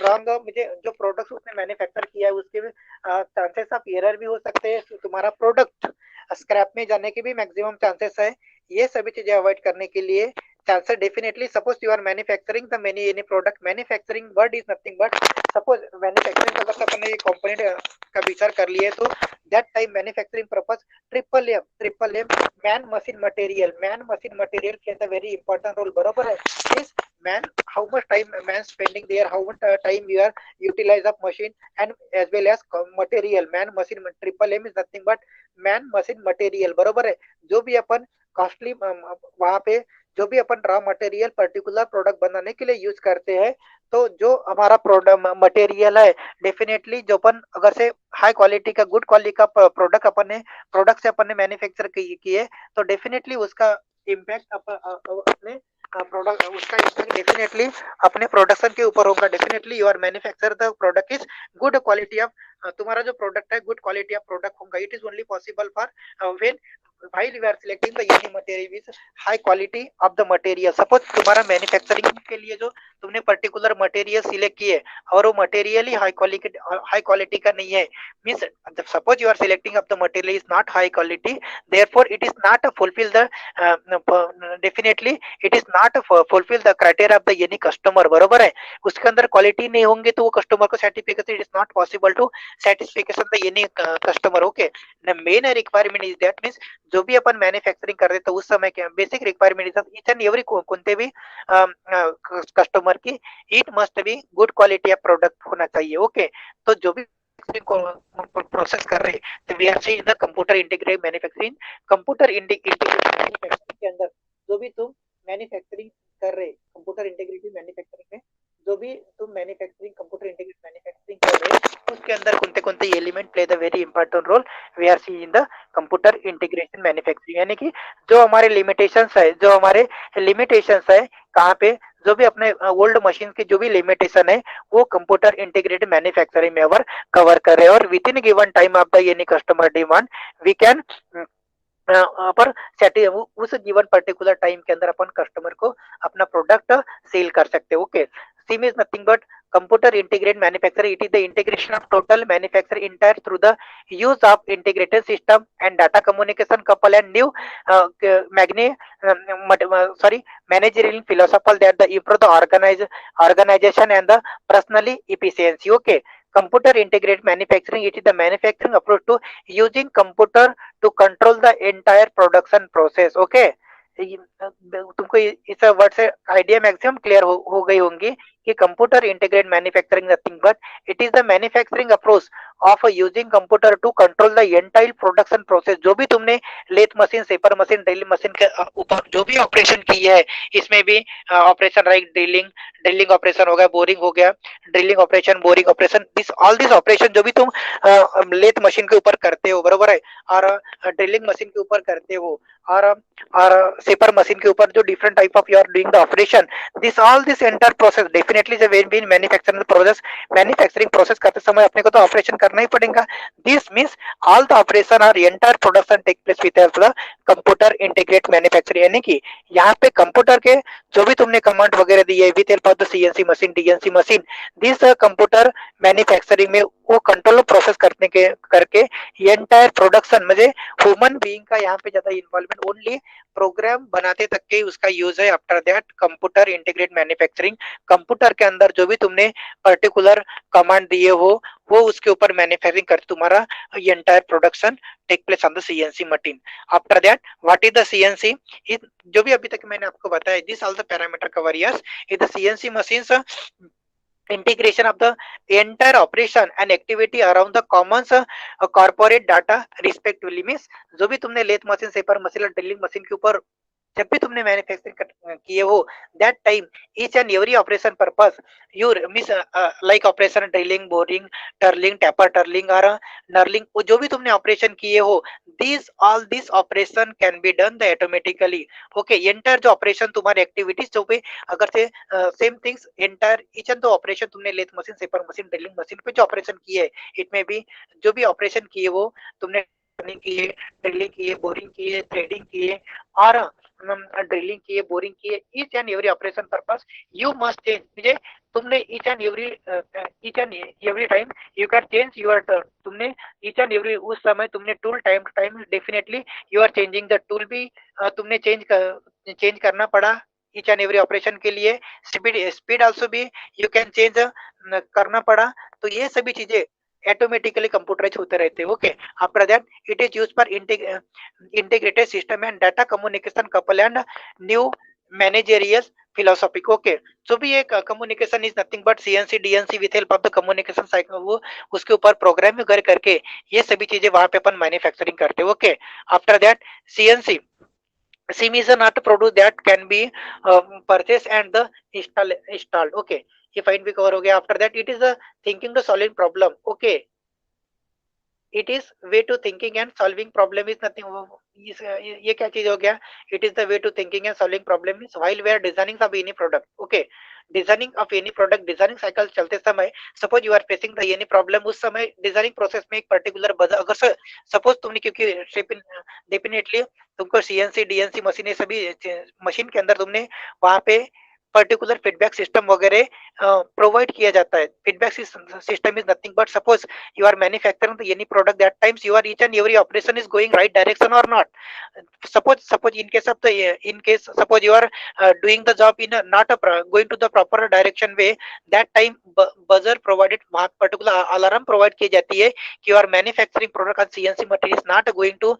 रॉन्ग, मुझे जो प्रोडक्ट उसने मैन्युफैक्चर किया है उसके चांसेस ऑफ एरर भी हो सकते हैं, तुम्हारा प्रोडक्ट स्क्रैप में जाने के भी मैक्सिमम चांसेस है। ये सभी चीजें अवॉइड करने के लिए chances definitely, suppose you are manufacturing the many any product, manufacturing word is nothing but, suppose manufacturing अगर अपन ने कंपोनेंट का विचार कर लिए तो that time manufacturing purpose triple M man machine material plays a very important role, बरोबर है। इस man, how much time man spending there, how much time we are utilize of machine and as well as material, man machine triple M is nothing but man machine material, बरोबर है। जो भी अपन costly वहां पे जो भी अपन raw material particular product बनाने के लिए यूज करते हैं, तो जो हमारा प्रोडक्ट मटेरियल है डेफिनेटली जो अपन अगर से हाई क्वालिटी का गुड क्वालिटी का प्रोडक्ट से अपन ने मैन्युफैक्चर किए तो डेफिनेटली उसका इम्पैक्ट अपने प्रोडक्ट उसका इम्पैक्ट डेफिनेटली अपने प्रोडक्शन के ऊपर होगा। Definitely you are manufacture the product is good quality of, तुम्हारा जो प्रोडक्ट है गुड क्वालिटी ऑफ प्रोडक्ट होगा। It is only possible for when while you are selecting the any material with high quality of the material, suppose तुम्हारा manufacturing के लिए जो तुमने particular material select किए और वो मटेरियल ही हाई क्वालिटी का नहीं है, means suppose you are selecting of the material is not high quality, therefore it is not fulfil the definitely it is not fulfil the criteria of the any customer, बरोबर है। उसके अंदर quality नहीं होंगे तो वो कस्टमर को certification, it is not possible to satisfaction the any customer, okay. The main requirement is that means जो भी अपन मैन्युफैक्चरिंग कर रहे तो उस समय के basic requirement is each and every कोणते भी कस्टमर की it must be good quality of product होना चाहिए, ओके। तो जो भी प्रोसेस कर रहे तो we are seeing the computer integrated manufacturing, computer integrated manufacturing के अंदर जो भी तुम मैन्युफैक्चरिंग कर रहे कंप्यूटर इंटीग्रेटेड मैन्युफैक्चरिंग में जो भी तुम मैन्युफैक्चरिंग कंप्यूटर इंटीग्रेटेड मैन्युफैक्चरिंग कर रहे उसके अंदर कौन-कौन element play the very important role we are seeing in the computer integration manufacturing, यानी कि जो हमारे लिमिटेशंस है कहाँ पे, जो भी अपने ओल्ड मशीन की जो भी लिमिटेशन है वो कंप्यूटर इंटीग्रेटेड मैन्युफैक्चरिंग में कवर कर रहे हैं और within given time of the any customer demand we can पर उस गिवन पर्टिकुलर टाइम के अंदर अपन कस्टमर को अपना प्रोडक्ट सेल कर सकते हैं, okay. SIM is nothing but computer integrated manufacturing, it is the integration of total manufacturing entire through the use of integrated system and data communication couple and new managerial philosophy that the improve the organization and the personally efficiency, okay. Computer integrated manufacturing, it is the manufacturing approach to using computer to control the entire production process, okay. तुमको इस word से idea maximum clear हो गई होंगी कि computer integrated manufacturing nothing but it is the manufacturing approach of using computer to control the entire production process. जो भी तुमने lathe machine, shaper machine, drilling machine के ऊपर जो भी ऑपरेशन की है, इसमें भी ऑपरेशन लाइक ड्रिलिंग ऑपरेशन हो गया, बोरिंग हो गया, drilling operation, boring operation, all this operation जो भी तुम लेथ मशीन के ऊपर करते हो, बरोबर है, और ड्रिलिंग मशीन के ऊपर करते हो और सेपर मशीन के ऊपर जो different type of you are doing the operation, this entire process definitely is a very big manufacturing process. Manufacturing process करते समय अपने को तो ऑपरेशन करना ही पड़ेगा। This means all the operation और entire production take place with help the computer integrated manufacturing, यानी कि यहाँ पे कंप्यूटर के जो भी तुमने कमांड वगैरह दी है with help of the CNC machine, DNC machine, this computer manufacturing में वो कंट्रोल प्रोसेस करके एंटायर प्रोडक्शन में ह्यूमन बीइंग का यहाँ पे ज्यादा इन्वॉल्वमेंट ओनली प्रोग्राम बनाते तक के उसका यूज है। After that computer integrated manufacturing, computer के अंदर जो भी तुमने पर्टिकुलर कमांड दिए हो वो उसके ऊपर मैन्युफैक्चरिंग कर तुम्हारा entire production take place on the CNC machine. After that what is the CNC, जो भी अभी तक मैंने आपको बताया, this all the parameter cover yes is the CNC machines integration of the entire operation and activity around the common corporate data respectively, means जो भी तुमने lathe machine, shaper machine, drilling machine के ऊपर जब भी तुमने मैन्युफैक्चरिंग किए हो, that time each and every operation purpose you miss like operation drilling, boring, turning, taper turning और नर्लिंग, वो जो भी तुमने ऑपरेशन किए हो, this all this operation can be done the automatically. Okay, entire जो ऑपरेशन तुम्हारी एक्टिविटीज जो भी, अगर से same things entire each and the operation तुमने lathe machine, shaper machine, drilling machine पे जो ऑपरेशन किए, इट में भी जो भी ऑपरेशन किए वो तुमने किए, ड्रिलिंग किए, बोरिंग किए, थ्रेडिंग किए और ड्रिलिंग किए, बोरिंग किए, each and every operation purpose you must change. मुझे तुमने each and every time you can change your, तुमने ईच एंड एवरी उस समय तुमने tool time to time definitely you are changing the tool भी तुमने चेंज करना पड़ा ईच एंड एवरी ऑपरेशन के लिए। स्पीड स्पीड आल्सो भी यू कैन चेंज करना पड़ा। तो ये सभी चीजें ऑटोमेटिकली कंप्यूटराइज होते रहते हैं। Okay, after that it is used for integrated system and data communication couple and new managerial philosophy। Okay, जो भी एक communication is nothing but CNC DNC with help of the communication cycle, वो उसके ऊपर programme वगैरह करके ये सभी चीजें वहां पे अपन मैन्युफैक्चरिंग करते हैं। Okay, after that CNC sim is not a product that can be purchased and the installed। okay, ये फाइन भी कवर हो गया। After that it is thinking the solving problem. Okay, it is way to thinking and solving problem is nothing. ये क्या चीज हो गया? It is the way to thinking and solving problem is while we are designing of any product. Okay, designing of any product, designing cycle चलते समय suppose you are facing the any problem, उस समय designing process में एक particular अगर suppose तुमने, क्योंकि definitely तुमको सीएनसी डीएनसी मशीन, ये सभी मशीन के अंदर तुमने वहां पे पर्टिकुलर फीडबैक सिस्टम वगैरह प्रोवाइड किया जाता है। Feedback system is nothing but suppose you are manufacturing the any product, that times you are each and every operation is going right direction or not. Suppose in case of the, in case suppose you are doing the job in a, not a going to the proper direction way, that time buzzer provided, particular alarm provide की जाती है कि your manufacturing product and CNC material is not going to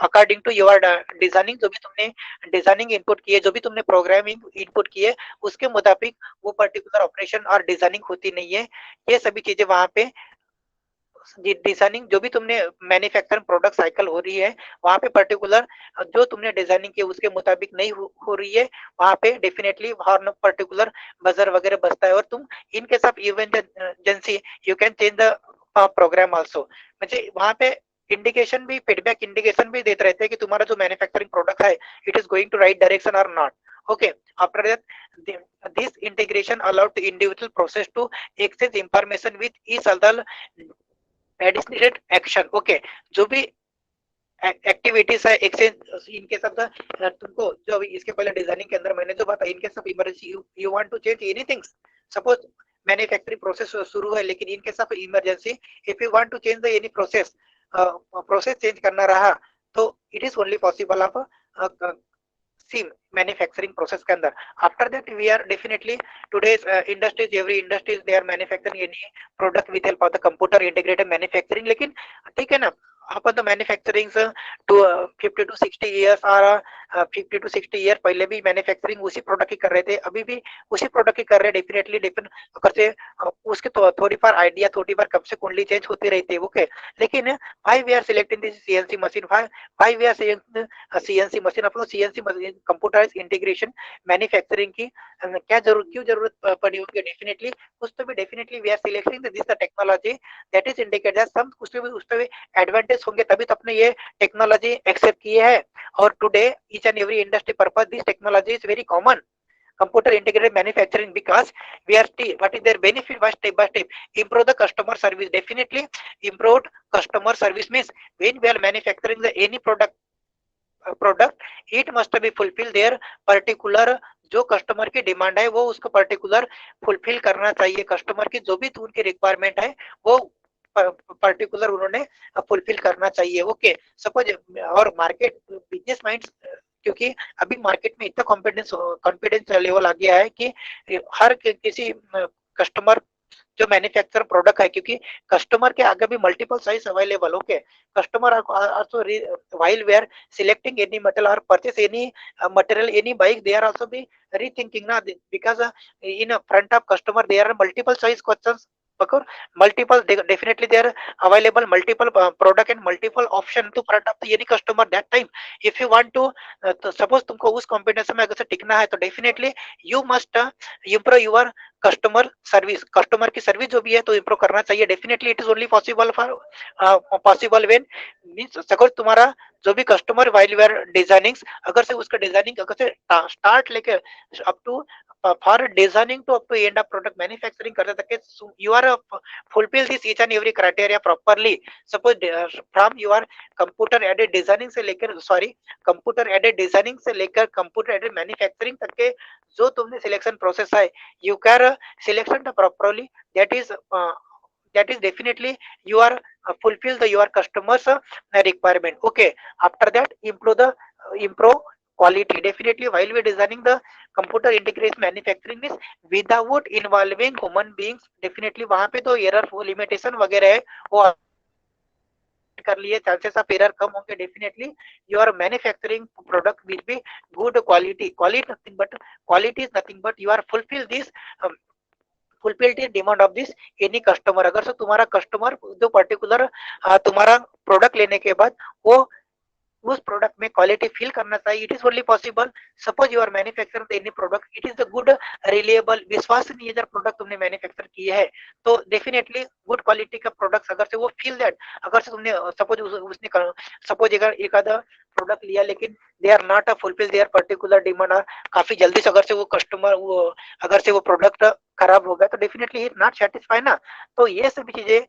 according to your designing, जो भी तुमने designing input किए, जो भी तुमने प्रोग्रामिंग इनपुट किए, उसके मुताबिक वो पर्टिकुलर ऑपरेशन और डिजाइनिंग होती नहीं है। ये सभी चीजें वहां पे डिजाइनिंग, जो भी तुमने मैन्युफैक्चरिंग प्रोडक्ट साइकिल हो रही है, वहां पे पर्टिकुलर जो तुमने डिजाइनिंग की उसके मुताबिक नहीं हो रही है, वहां पे डेफिनेटली हॉर्न पर्टिकुलर बजर वगैरह बजता है। और तुम in case of emergency you can change the program also. म्हणजे वहां पे इंडिकेशन भी, फीडबैक इंडिकेशन भी देते रहते हैं कि तुम्हारा जो मैन्युफैक्चरिंग प्रोडक्ट है it is going to right direction और not. Okay, after that this integration allowed the individual process to exchange information with each other additional action. Okay, जो भी एक्टिविटीज है एक्सचेंज इनके सब तुमको, जो अभी इसके पहले डिजाइनिंग के अंदर मैंने जो बताया, इनके सब emergency you want to change anything, suppose manufacturing process शुरू है, लेकिन इनके सब emergency if you want to change the any process, process change करना रहा, तो it is only possible of sim manufacturing process के अंदर। After that we are definitely today's industries, every industries they are manufacturing any product with help of the computer integrated manufacturing। लेकिन ठीक है ना, अपन तो मैन्युफैक्चरिंग टू 50 to 60 years और 50 to 60 year पहले भी मैन्युफैक्चरिंग उसी प्रोडक्ट की कर रहे थे, अभी भी उसी प्रोडक्ट की कर रहे हैं। डेफिनेटली करते उसके तो थोड़ी बार आइडिया, थोड़ी बार कब से कुंडली चेंज होती रहती है। ओके, लेकिन why we are selecting this CNC machine, why we are selecting CNC machine, अपने CNC machine computerize integration manufacturing की क्या क्यों जरूरत पड़ी होगी? डेफिनेटली कुछ तो भी, definitely we are selecting this the technology that is indicated some, कुछ तो भी एडवांटेज होंगे, तभी तो अपने ये टेक्नोलॉजी एक्सेप्ट किए है। और today each and every industry purpose this technology is very common, computer integrated manufacturing, because we are still, what is their benefit? By step by step improve the customer service, definitely improved customer service means when we are manufacturing the any product it must be fulfill their particular, जो customer की demand है वो उसको particular fulfil करना चाहिए। Customer की जो भी उनकी रिक्वायरमेंट है वो पर्टिकुलर उन्होंने फुलफिल करना चाहिए। ओके, सपोज और मार्केट बिजनेस माइंड, क्योंकि अभी मार्केट में इतना कॉन्फिडेंस लेवल आ गया है कि हर किसी कस्टमर जो मैन्युफैक्चर प्रोडक्ट है, क्योंकि कस्टमर के आगे भी multiple size available. Okay, customer also while we are selecting any metal or purchase any material, any bike, they are also be rethinking na, because in front of customer there are multiple choice questions because multiple definitely there are available multiple product and multiple option to front of the any customer that time. If you want to suppose तुमको उस competition में अगर से टिकना है तो definitely you must improve your customer service, customer की service जो भी है तो इम्प्रूव करना चाहिए। Definitely it is only possible for possible when means अगर तुम्हारा जो भी customer while you are designing, अगर से उसका डिजाइनिंग अगर से स्टार्ट लेके up to for designing to up to end of product manufacturing करते तक you are fulfill this each and every criteria properly. Suppose from your computer aided designing से लेकर कंप्यूटर एडेड डिजाइनिंग से लेकर computer aided manufacturing तक के जो तुमने सिलेक्शन प्रोसेस है you can selection properly, that is definitely you are fulfill the your customers requirement. Okay, after that improve quality. Definitely while we designing the computer integrated manufacturing means without involving human beings, definitely वहां पे तो error limitation वगैरह है वो कर लिए, chances of error कम होंगे। Definitely your manufacturing product will be good quality, quality is nothing but you are fulfil this fulfil the demand of this any customer. अगर से तुम्हारा कस्टमर जो पर्टिकुलर तुम्हारा प्रोडक्ट लेने के बाद वो उस प्रोडक्ट में क्वालिटी फील करना चाहिए, it is only possible suppose you are manufacturing any product, it is the good reliable विश्वसनीय अगर प्रोडक्ट तुमने मैन्युफैक्चर किया है तो डेफिनेटली गुड क्वालिटी का प्रोडक्ट अगर से वो फील दैट, अगर से तुमने सपोज उसने सपोज अगर एक आधा प्रोडक्ट लिया लेकिन they are not a fulfil their particular demand, और काफी जल्दी से अगर से वो कस्टमर वो अगर से वो प्रोडक्ट खराब हो गया तो डेफिनेटली इट नॉट सेटिस्फाई ना। तो ये सभी चीजें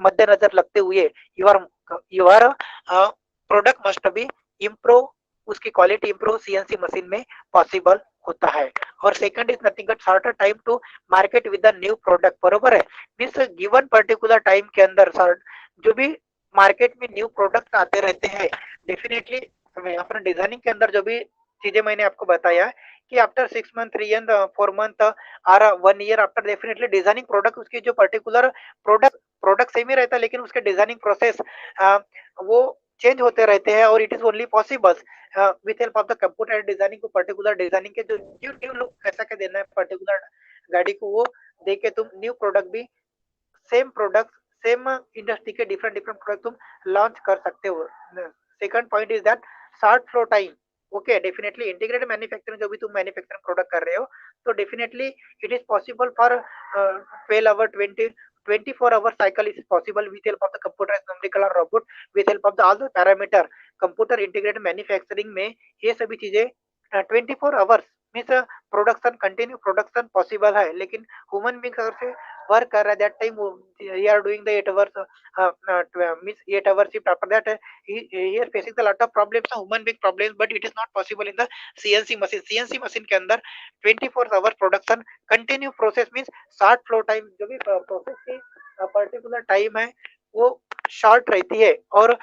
मद्देनजर रखते हुए you are product must be improve, उसकी क्वालिटी इम्प्रूव सीएनसी मशीन में पॉसिबल होता है। और second is nothing but shorter time to market with the new product, बरोबर है। मींस गिवन पर्टिकुलर टाइम के अंदर जो भी मार्केट में न्यू प्रोडक्ट आते रहते हैं, डेफिनेटली अपने डिजाइनिंग के अंदर जो भी चीजें मैंने आपको बताया कि आफ्टर 6 मंथ 3 मंथ 4 मंथ और 1 year after definitely designing product उसकी जो पर्टिकुलर प्रोडक्ट सेम ही रहता है लेकिन उसके डिजाइनिंग प्रोसेस वो चेंज होते रहते हैं। और it is only possible with help of the computer designing को पर्टिकुलर डिजाइनिंग के जो न्यू लुक कैसा क्या देना है पर्टिकुलर गाड़ी को वो दे के तुम न्यू प्रोडक्ट भी सेम प्रोडक्ट सेम इंडस्ट्री के डिफरेंट प्रोडक्ट तुम लॉन्च कर सकते हो। Second point is that short flow time. Okay, definitely integrated manufacturing जो भी तुम मैन्युफैक्चरिंग प्रोडक्ट कर रहे हो तो definitely it is possible for 12 hour 24 hour cycle is possible with help of the computerized numerical or robot with help of the all the parameter computer integrated manufacturing में ये सभी चीजें 24 hours means production continue production possible है। लेकिन human being अगर से work कर रहा है that time we are doing the 8 hours means 8 hour shift after that he are facing the lot of problems human being problems but it is not possible in the CNC machine के अंदर 24 hour production continue process means short flow time जो भी process की particular time है वो short रहती है और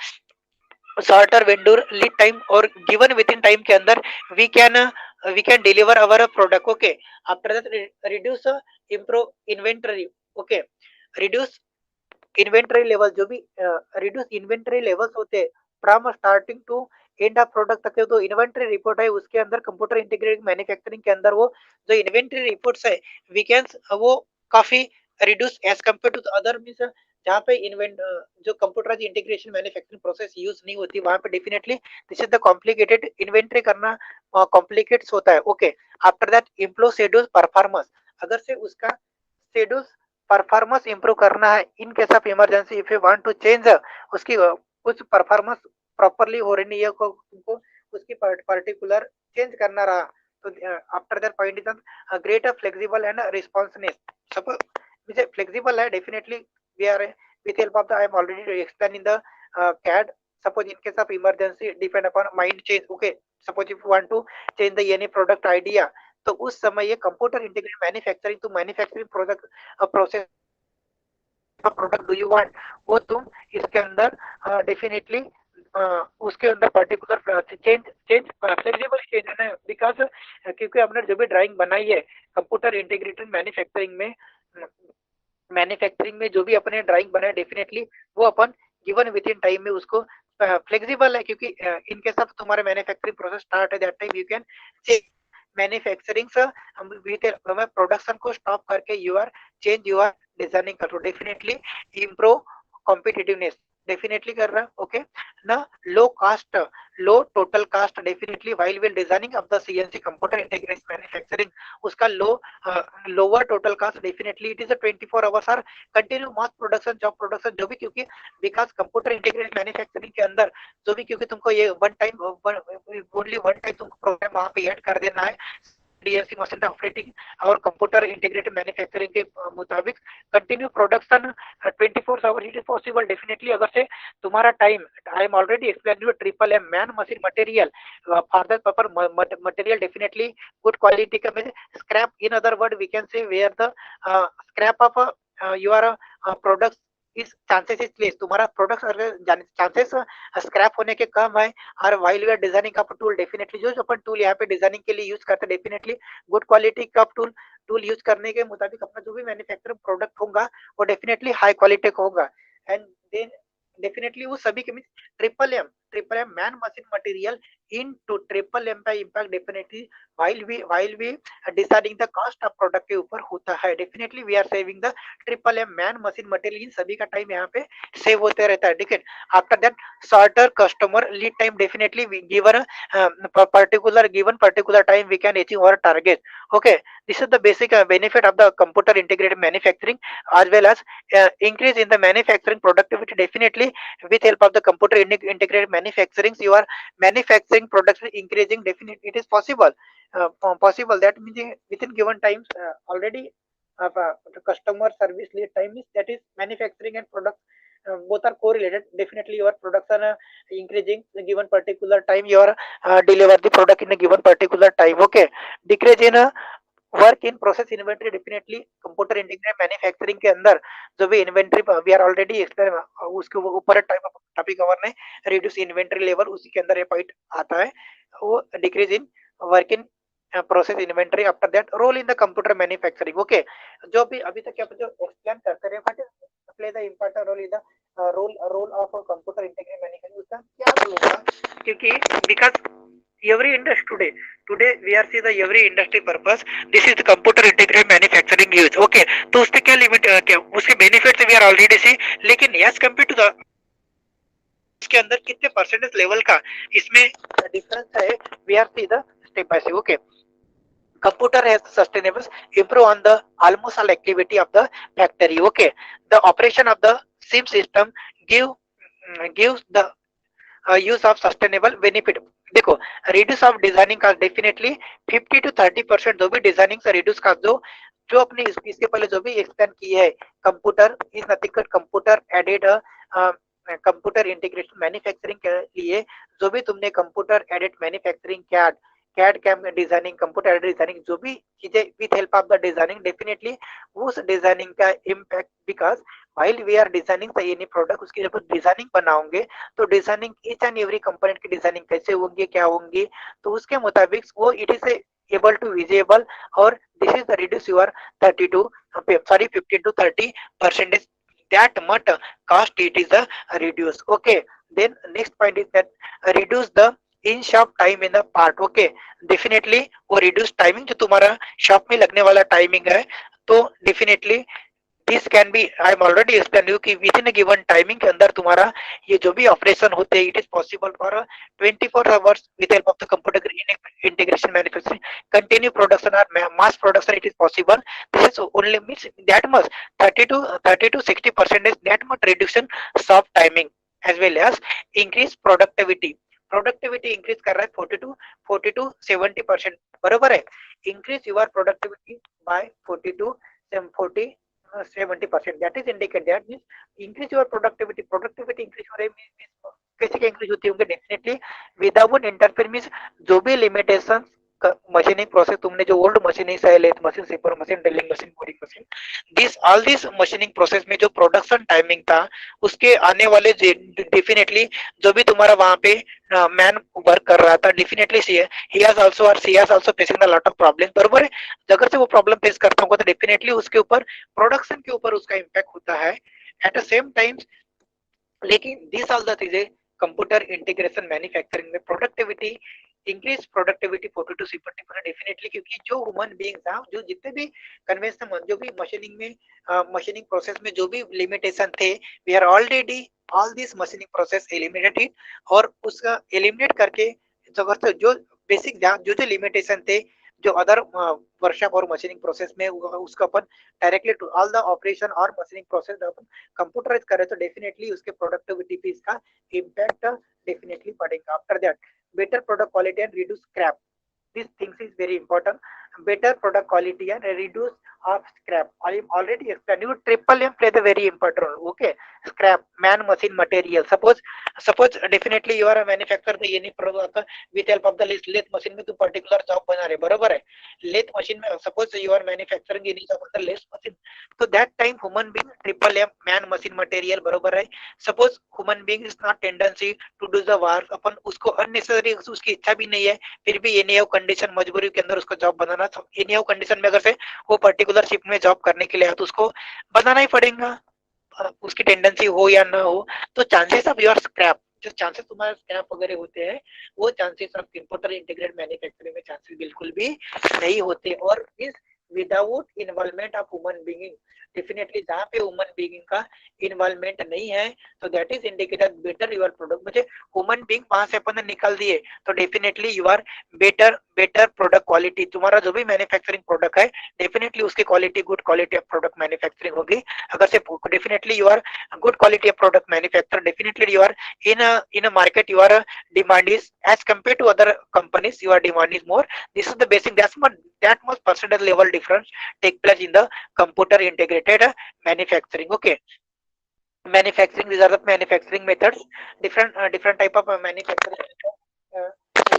शॉर्टर वेंडर लीड टाइम और गिवन विद इन टाइम के अंदर we can deliver our product. Okay, after that reduce improve inventory. Okay, reduce inventory level जो भी रिड्यूस इन्वेंटरी लेवल्स होते हैं from starting to end of product तक जो inventory report है उसके अंदर कंप्यूटर इंटीग्रेटेड मैन्युफैक्चरिंग के अंदर वो जो इन्वेंटरी रिपोर्ट्स है वी कैन वो काफी reduce as compare to other means जहाँ पे जो computerise integration manufacturing process use नहीं होती वहां पे definitely this is the complicated inventory करना कॉम्प्लिकेट्स होता है। Okay, after that improve schedule performance, अगर से उसका शेड्यूल परफॉर्मेंस इंप्रूव करना है in case of emergency if you want to change उसकी कुछ परफॉर्मेंस प्रॉपर्ली हो रही नहीं है को उसकी पर्टिकुलर चेंज करना रहा तो after that point is greater flexible and responsiveness. Suppose मुझे फ्लेक्सिबल है definitely we are with help of the I am already explained in the CAD. Suppose in case of emergency depend upon mind change. Okay, suppose if you want to change the any product idea तो उस समय ये computer integrated manufacturing तो manufacturing product process product do you want वो तुम इसके अंदर definitely उसके अंदर पर्टिकुलर चेंज फ्लेक्सिबल चेंज है बिकॉज क्योंकि हमने जो भी ड्राइंग बनाई है कंप्यूटर इंटीग्रेटेड मैन्युफैक्चरिंग में जो भी अपने ड्राइंग बनाए डेफिनेटली वो अपन गिवन विद इन टाइम में उसको फ्लेक्सिबल है क्योंकि इन केस ऑफ तुम्हारे मैन्युफैक्चरिंग प्रोसेस स्टार्ट है that time you can manufacturing production को स्टॉप करके you are change your designing कर रहा हूँ, डेफिनेटली इम्प्रूव कॉम्पिटिटिवनेस डेफिनेटली कर रहा है, ओके ना। Low cost, low total cost definitely while we designing of the CNC computer integrated manufacturing, उसका lower total cost definitely it is a 24 hours are continue mass production, job production जो भी, क्योंकि because computer integrated manufacturing के अंदर जो भी, क्योंकि तुमको ये one time only one time तुमको प्रोग्राम वहां पे ऐड कर देना है डीएससी मशीन ऑपरेटिंग और कंप्यूटर इंटीग्रेटेड मैन्युफैक्चरिंग के मुताबिक continue production 24 hour it is possible definitely. अगर से तुम्हारा time, I am already explain you triple M man machine material for that paper material definitely good quality का scrap, in other word we can say where the scrap of your product इस chances is place, तुम्हारा product अगर chances scrap होने के कम है। और while we are designing का tool definitely जो अपन टूल यहाँ पे डिजाइनिंग के लिए यूज करते हैं डेफिनेटली गुड क्वालिटी का टूल यूज करने के मुताबिक अपना जो भी मैन्युफैक्चर प्रोडक्ट होगा वो डेफिनेटली हाई क्वालिटी का होगा। एंड देन डेफिनेटली वो सभी के triple M man machine material in to triple M का impact definitely while we deciding the cost of product के ऊपर होता है। Definitely we are saving the triple M man machine material, इन सभी का टाइम यहाँ पे सेव होते रहता है, ठीक है। After that shorter customer lead time definitely given particular time we can achieve our target, okay। This is the basic benefit of the computer integrated manufacturing, as well as increase in the manufacturing productivity definitely with help of the computer integrated manufacturing your manufacturing products is increasing, definitely it is possible, possible that means within given times already the customer service lead time is that is manufacturing and product both are correlated, definitely your production increasing given particular time your deliver the product in a given particular time, okay। decrease in work in process inventory definitely computer integrated manufacturing के अंदर जो भी inventory we are already explain उसके ऊपर topic cover ने reduce inventory level, उसी के अंदर ये पॉइंट आता है, वो decrease in work in process inventory. After that role in the computer manufacturing, okay. जो भी अभी तक जो एक्सप्लेन करते रहे but play the important role in the role of computer integrated manufacturing, उसका क्या रोल होगा, क्योंकि because every industry today we are see the every industry purpose this is the computer integrated manufacturing use, okay। तो उसके क्या limit क्या उसके benefits we are already सी, लेकिन यस कंपेयर टू द इसके अंदर कितने परसेंटेज लेवल का इसमें डिफरेंस है, we are see the step by step, okay. computer has sustainable improve on the almost all activity of the factory, okay। the operation of the sim system gives the use of sustainable benefit, देखो reduce of designing का definitely 50 to 30% जो भी designing से reduce का जो अपने इसके पहले जो भी एक्सप्लेन किए है computer is nothing but computer aided computer integrated manufacturing के लिए जो भी तुमने computer aided manufacturing CAD CAM designing computer aided designing जो भी चीजें with help of the designing definitely उस डिजाइनिंग का impact, because while we are designing the any product उसकी जब डिजाइनिंग बनाओगे तो designing each and every component की डिजाइनिंग कैसे होंगी क्या होंगी, तो उसके मुताबिक वो it is able to visible और this is the reduce your 15 to 30% that much cost it is reduce, okay। then next point is that reduce the in shop time in the part, okay. Definitely वो reduce timing जो तुम्हारा shop में लगने वाला timing है, तो definitely this can be I am already explain you कि within given timing के अंदर तुम्हारा ये जो भी ऑपरेशन होते हैं it is possible for 24 hours with help of the computer integration manufacturing continue production और mass production it is possible, this is only means that much 30 to 60% that much reduction of timing as well as increase productivity increase कर रहा है 40 to 70%, बराबर है। Increase your productivity by 70% that is indicate that means increase your productivity increase हो रही means कैसे क्या increase होती होंगे, डेफिनेटली विदाउट इंटरफेयर मींस जो भी लिमिटेशन मशीनिंग प्रोसेस तुमने जो ओल्ड मशीनिंग है lathe machine shaper machine drilling machine boring machine this machining process में जो प्रोडक्शन टाइमिंग था उसके आने वाले डेफिनेटली जो भी तुम्हारा वहां पे मैन वर्क कर रहा था definitely he has also facing a lot of problem, बरोबर है। अगर से वो प्रॉब्लम फेस करता होगा तो डेफिनेटली उसके ऊपर प्रोडक्शन के ऊपर उसका इम्पैक्ट होता है एट द सेम टाइम। लेकिन दिस ऑल द चीजें कंप्यूटर इंटीग्रेशन मैन्युफैक्चरिंग में productivity increase productivity 40 to 50% definitely, क्योंकि जो ह्यूमन बीइंग्स हैं, जो जितने भी कन्वेंशनल जो भी मशीनिंग में मशीनिंग प्रोसेस में जो भी लिमिटेशन थे, we are already all this machining process eliminated, और उसका एलिमिनेट करके जो बेसिक जो जो लिमिटेशन थे, जो अदर वर्कशॉप और मशीनिंग प्रोसेस में, उसको अपन directly to all the operation और मशीनिंग प्रोसेस अपन कंप्यूटराइज करें, तो डेफिनेटली उसके प्रोडक्टिविटी पे इसका इम्पैक्ट डेफिनेटली पड़ेगा. After that, better product quality and reduce scrap. These things is very important. Better product quality and reduce of scrap. I am already explained. You triple M play the very important role. Okay, scrap, man, machine, material. Suppose definitely you are a manufacturer the any product with help of the lathe machine में तू particular job बना रहे, बरोबर है. lathe machine में suppose you are manufacturing any job on the lathe machine, so that time human being triple M, man, machine, material, बरोबर है. Suppose human being is not tendency to do the work, अपन उसको unnecessary उसकी इच्छा भी नहीं है, फिर भी एनी हाउ कंडीशन मजबूरी के अंदर उसको जॉब बनाना, तो एनी हाउ कंडीशन में अगर से वो पर्टिकुलर शिफ्ट में जॉब करने के लिए है तो उसको बनाना ही पड़ेगा, उसकी टेंडेंसी हो या ना हो. तो चांसेस ऑफ योर स्क्रैप, जो चांसेस तुम्हारे स्क्रैप वगैरह होते हैं, वो chances of importer integrated manufacturing में चांसेस बिल्कुल भी नहीं होते. और इस without involvement of human being, definitely जहाँ पे ह्यूमन बीइंग का इन्वॉल्वमेंट नहीं है, तो that is indicated better your product. मुझे ह्यूमन बीइंग वहां से अपन निकाल दिए, तो definitely you are better product quality. तुम्हारा जो भी मैन्युफैक्चरिंग प्रोडक्ट है, डेफिनेटली उसकी quality good quality of product manufacturing होगी. अगर से definitely you are good quality of product manufacturer, definitely you are in a market, your demand is as compared to other companies, your demand is more. This is the basic, that much percentage level difference take place in the computer integrated manufacturing. Okay, manufacturing, these are the manufacturing methods, different type of manufacturing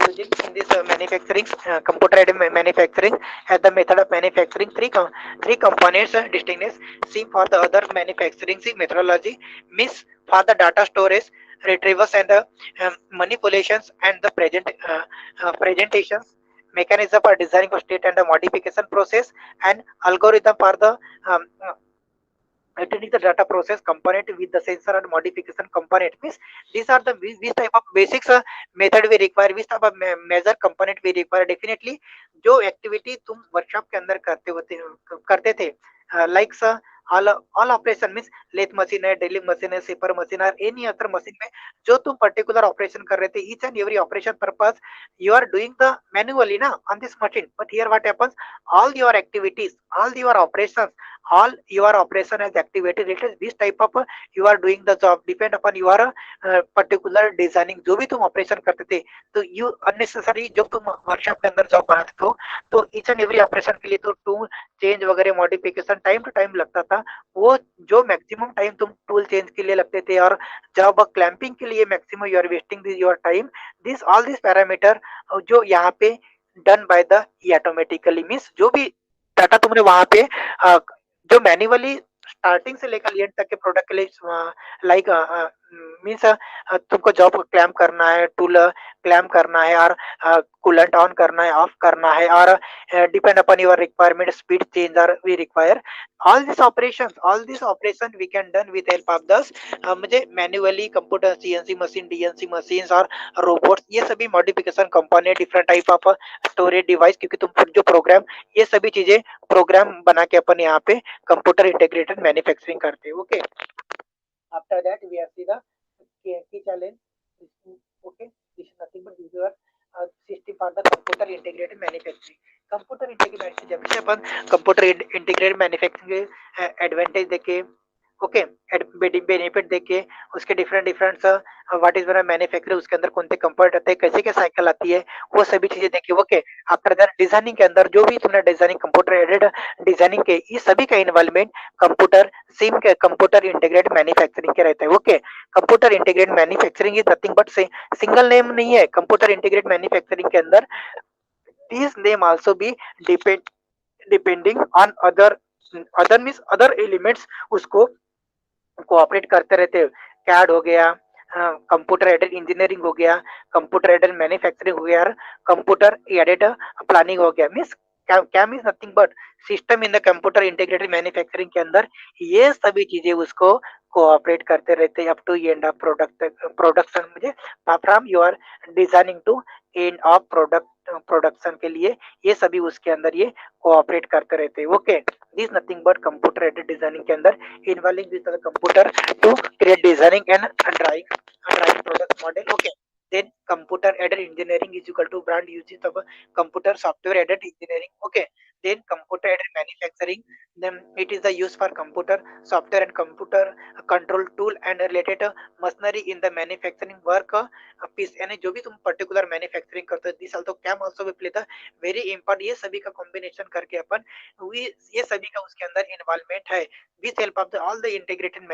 using in this manufacturing, computer aided manufacturing as the method of manufacturing. Three components distinctness. C for the other manufacturing, C methodology. Miss for the data storage, retrievals and the manipulations and the presentations. Mechanism for designing of state and the modification process, and algorithm for the attending the data process component with the sensor and modification component. Means these are the which type of basics method we require, which type of measure component we require. Definitely जो activity तुम workshop के अंदर करते थे, like all operation means lathe machine है, drilling machine है, shaper machine है, any other machine में जो तुम पर्टिकुलर ऑपरेशन कर रहे थे, each and every operation purpose you are doing the manually na on this machine. But here what happens, all your activities, all your operations, all your operation as activity related, this type of you are doing the job depend upon your particular designing. जो भी तुम operation करते थे, तो you unnecessary जब तुम workshop के अंदर जॉब बनाते थे, तो ईच एंड एवरी ऑपरेशन के लिए तो टूल चेंज वगैरह मॉडिफिकेशन टाइम टू टाइम लगता था. वो जो मैक्सिमम टाइम तुम टूल चेंज के लिए लगते थे, और जब क्लैंपिंग के लिए maximum you are wasting this your time, this all this parameter जो यहाँ पे done by the automatically. Means जो भी डाटा तुमने वहां पे जो मैन्युअली स्टार्टिंग से लेकर एंड तक के प्रोडक्ट के लिए, लाइक मीन्स तुमको जॉब क्लैम्प करना है, टूल क्लैम्प करना है, और कूलेंट ऑन करना है, ऑफ करना है, और depend upon your requirement speed change are we require. all this operation we can done with help of this मुझे manually computer, CNC machine, DNC machines और रोबोट्स, ये सभी modification component, different type of storage device, क्योंकि तुम जो programme, ये सभी चीजें प्रोग्राम बना के अपन यहाँ पे कंप्यूटर इंटीग्रेटेड मैन्युफैक्चरिंग करते हैं. Okay, after that we have see the key challenge. Okay, this is nothing but this your system for the computer integrated manufacturing. Computer integrated, जब से अपन कंप्यूटर इंटीग्रेटेड मैन्युफैक्चरिंग के एडवांटेज देखे, okay, benefit देखे, उसके different what is manufacturing, उसके अंदर कौन से कंपोनेंट आते हैं, कैसे क्या साइकिल आती है, वो सभी चीजें देखी. ओके, आफ्टर दैट डिजाइनिंग के अंदर जो भी तुमने डिजाइनिंग, कंप्यूटर एडेड डिजाइनिंग के, ये सभी का इन्वॉल्वमेंट कंप्यूटर सिम के कंप्यूटर इंटीग्रेटेड मैन्युफैक्चरिंग के रहता है. Okay, computer integrated manufacturing is nothing but से सिंगल नेम नहीं है. कंप्यूटर इंटीग्रेटेड मैन्युफैक्चरिंग के अंदर these name also be depending on other means other elements उसको कोऑपरेट करते रहते हैं. कैड हो गया, कंप्यूटर एडेड इंजीनियरिंग हो गया, कंप्यूटर एडेड मैन्युफैक्चरिंग हो गया, कंप्यूटर एडेड प्लानिंग हो गया. Means CAM is nothing but system in the computer integrated manufacturing के अंदर ये सभी चीजें उसको कोऑपरेट करते रहते हैं up to end of production मुझे from your designing to end of production के लिए ये सभी उसके अंदर ये कोऑपरेट करते रहते हैं। Okay, this nothing but computer aided designing के अंदर involving this computer to create designing and drawing product model. Okay, then computer aided engineering is equal to brand uses of computer software aided engineering. Okay, then computer aided manufacturing, then it is the use for computer software and computer control tool and related machinery in the manufacturing work piece। यानी जो भी तुम particular manufacturing करते हो this also cam also भी play the very important. ये सभी का कॉम्बिनेशन करके अपन ये सभी का उसके अंदर इन्वॉल्वमेंट है with help of the all the integration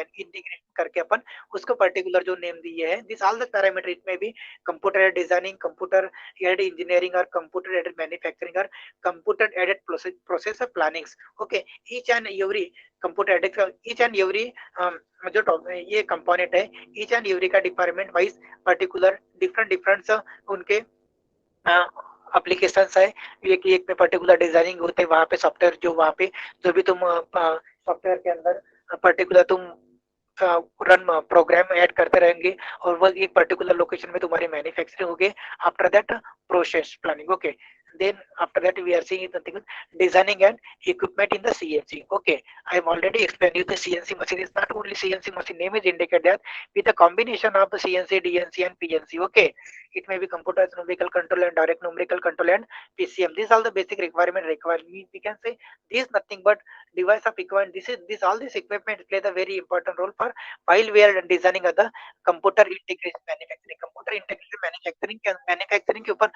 करके अपन उसको पर्टिकुलर जो नेम दिए है this all the parameter it में भी computer aided designing, computer aided engineering और कंप्यूटर एडेड मैन्युफैक्चरिंग और computer aided process of plannings. Okay, each and every computer aided each and every जो ये कंपोनेंट है ईच एंड एवरी का department wise particular different उनके applications है। एक में पर्टिकुलर डिजाइनिंग होते हैं, वहाँ पे सॉफ्टवेयर वहाँ पे जो भी तुम सॉफ्टवेयर के अंदर पर्टिकुलर तुम रन प्रोग्राम ऐड करते रहेंगे और वो एक पर्टिकुलर लोकेशन में तुम्हारी मैन्युफैक्चरिंग होगी। After that process planning. Okay, then after that we are seeing the thing designing and equipment in the CNC. Okay, I have already explained you the CNC machine is not only CNC machine name is indicated that with a combination of the CNC, DNC and PNC. Okay, it may be computerized numerical control and direct numerical control and PCM. These are the basic requirement we can say this nothing but device of equipment. This all this equipment play the very important role for while we are designing the computer integrated manufacturing। computer integrated manufacturing के ऊपर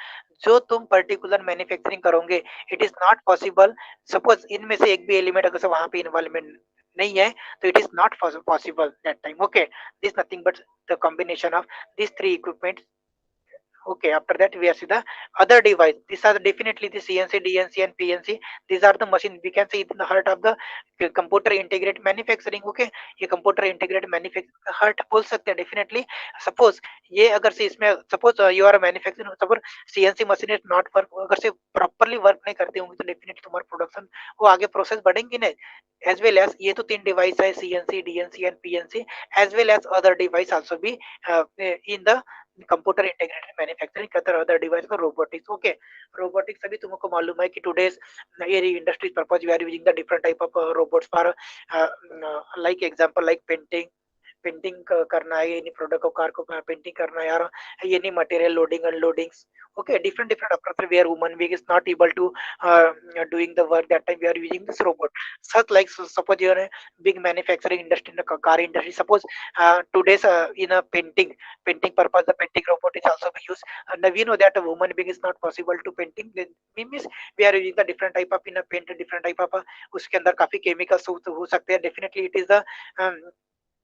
जो तुम particular manufacturing करोगे it is not possible. Suppose इनमें से एक भी element अगर वहां पे इन्वॉल्वमेंट नहीं है तो it is not possible that time. Okay, this nothing but the combination of this three equipment. Okay, after that we are see the other device. These are definitely the CNC, DNC and PNC. These are the machine we can say in the heart of the computer integrated manufacturing। Okay, ये computer integrated manufacturing का heart बोल सकते हैं definitely। Suppose ये अगर से इसमें suppose you are manufacturing, suppose CNC machine is not work, अगर से properly work नहीं करते होंगे तो definitely तुम्हारा production वो आगे process बढ़ेंगे नहीं। as well as ये तो तीन device है CNC, DNC and PNC as well as other device also be in the computer integrated manufacturing करते अदर डिवाइस को रोबोटिक्स। ओके, रोबोटिक्स अभी तुमको मालूम है कि today's industry purpose we are using the different type of robots for like example like painting करना है यानी प्रोडक्ट को कार को पेंटिंग करना है यार यानी material loading unloadings. okay, different approach where human being is not able to doing the work, that time we are using this robot such like suppose you are a big manufacturing industry in the car industry, suppose today's in a painting purpose the painting robot is also be used, and we know that a woman being is not possible to painting, then means we are using the different type of in a paint different type of उसके अंदर काफी chemicals हो सकते हैं, definitely it is the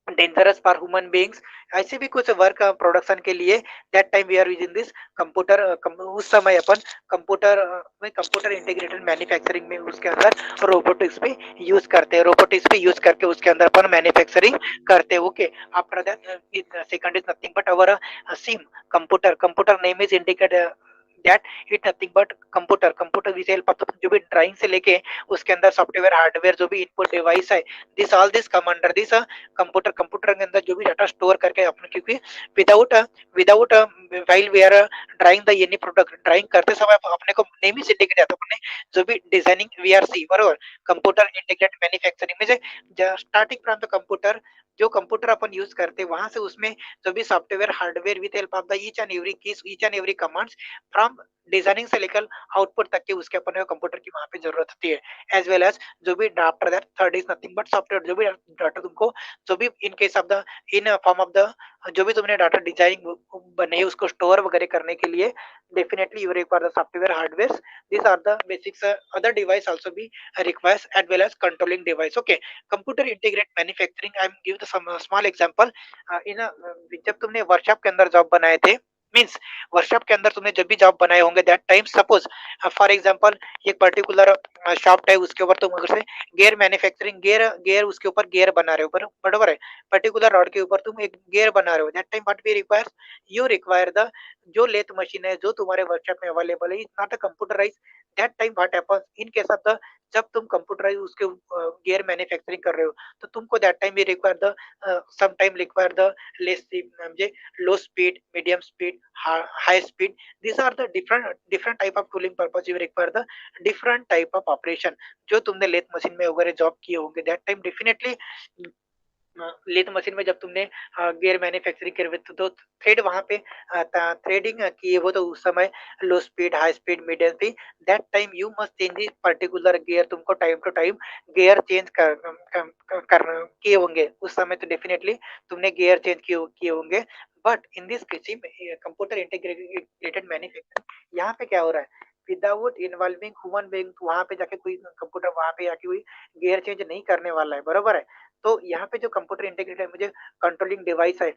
dangerous for human beings. ऐसे भी कुछ work production के लिए that time we are using this computer. उस समय अपन कंप्यूटर इंटीग्रेटेड मैन्युफैक्चरिंग में उसके अंदर रोबोटिक्स भी यूज करते हैं, रोबोटिक्स भी यूज करके उसके अंदर अपन मैन्युफैक्चरिंग करते हैं। Okay, after that second is nothing but our SIM computer name is indicated that it nothing but computer which help of जो भी ड्राइंग से लेके उसके अंदर सॉफ्टवेयर हार्डवेयर जो भी इनपुट डिवाइस है this all this come under this computer के अंदर जो भी डाटा स्टोर करके अपने, क्योंकि without while we are drawing the any product drawing करते समय अपने को नेम ही इंडिकेट आता अपने जो भी डिजाइनिंग वी आर सी बराबर। कंप्यूटर इंटीग्रेटेड मैन्युफैक्चरिंग में स्टार्टिंग फ्रॉम द कंप्यूटर जो कंप्यूटर अपन यूज करते हैं वहां से उसमें जो भी software hardware with help of the each and every commands from designing से लेकर आउटपुट तक के उसके अपन कंप्यूटर की वहां पे जरूरत होती है। एज वेल एज जो भी after that third is nothing but software जो भी डाटा तुमको जो भी इन case of the in form of the जो भी तुमने डाटा डिजाइनिंग बने उसको स्टोर वगैरह करने के लिए definitely you require the software hardware. This are the basics other device also be requires as well as controlling device. Okay, computer integrate manufacturing I am give the small example in जब तुमने workshop के अंदर job बनाए थे means workshop के अंदर तुमने जब भी जॉब बनाए होंगे that time suppose for example एक पर्टिकुलर शॉफ्ट है उसके ऊपर तुम अगर से गियर मैन्युफैक्चरिंग गियर गियर उसके ऊपर गियर बना रहे हो बरोबर है, पर्टिकुलर रॉड के ऊपर तुम एक गियर बना रहे हो, that time what we require, you require the जो लेथ मशीन है जो तुम्हारे वर्कशॉप में अवेलेबल है, is not a computerise, that time what happens in case of the, जब तुम कंप्यूटराइज उसके गियर मैन्युफैक्चरिंग कर रहे हो तो तुमको that time we require the some time require the less speed, म्हणजे low speed, medium speed, high speed, these are the different type of tooling purpose you require the different type of operation, जो तुमने lathe machine में वगैरह job किए होंगे that time definitely lathe machine में जब तुमने गियर मैन्युफैक्चरिंग करे हुए तो थ्रेड वहां पे थ्रेडिंग किए हो तो उस समय low speed, high speed, medium speed, that time you must change this particular gear, तुमको time to time gear change कर किए होंगे उस समय, तो डेफिनेटली तुमने गियर चेंज किए होंगे। But in this computer integrated manufacturing, यहाँ पे क्या हो रहा है, विदाउट इन्वॉल्विंग ह्यूमन बीइंग, वहां पे जाके कोई कंप्यूटर वहां पे जाके कोई गियर चेंज नहीं करने वाला है, बरोबर है। तो यहाँ पे जो कंप्यूटर इंटीग्रेटेड है, मुझे कंट्रोलिंग डिवाइस है,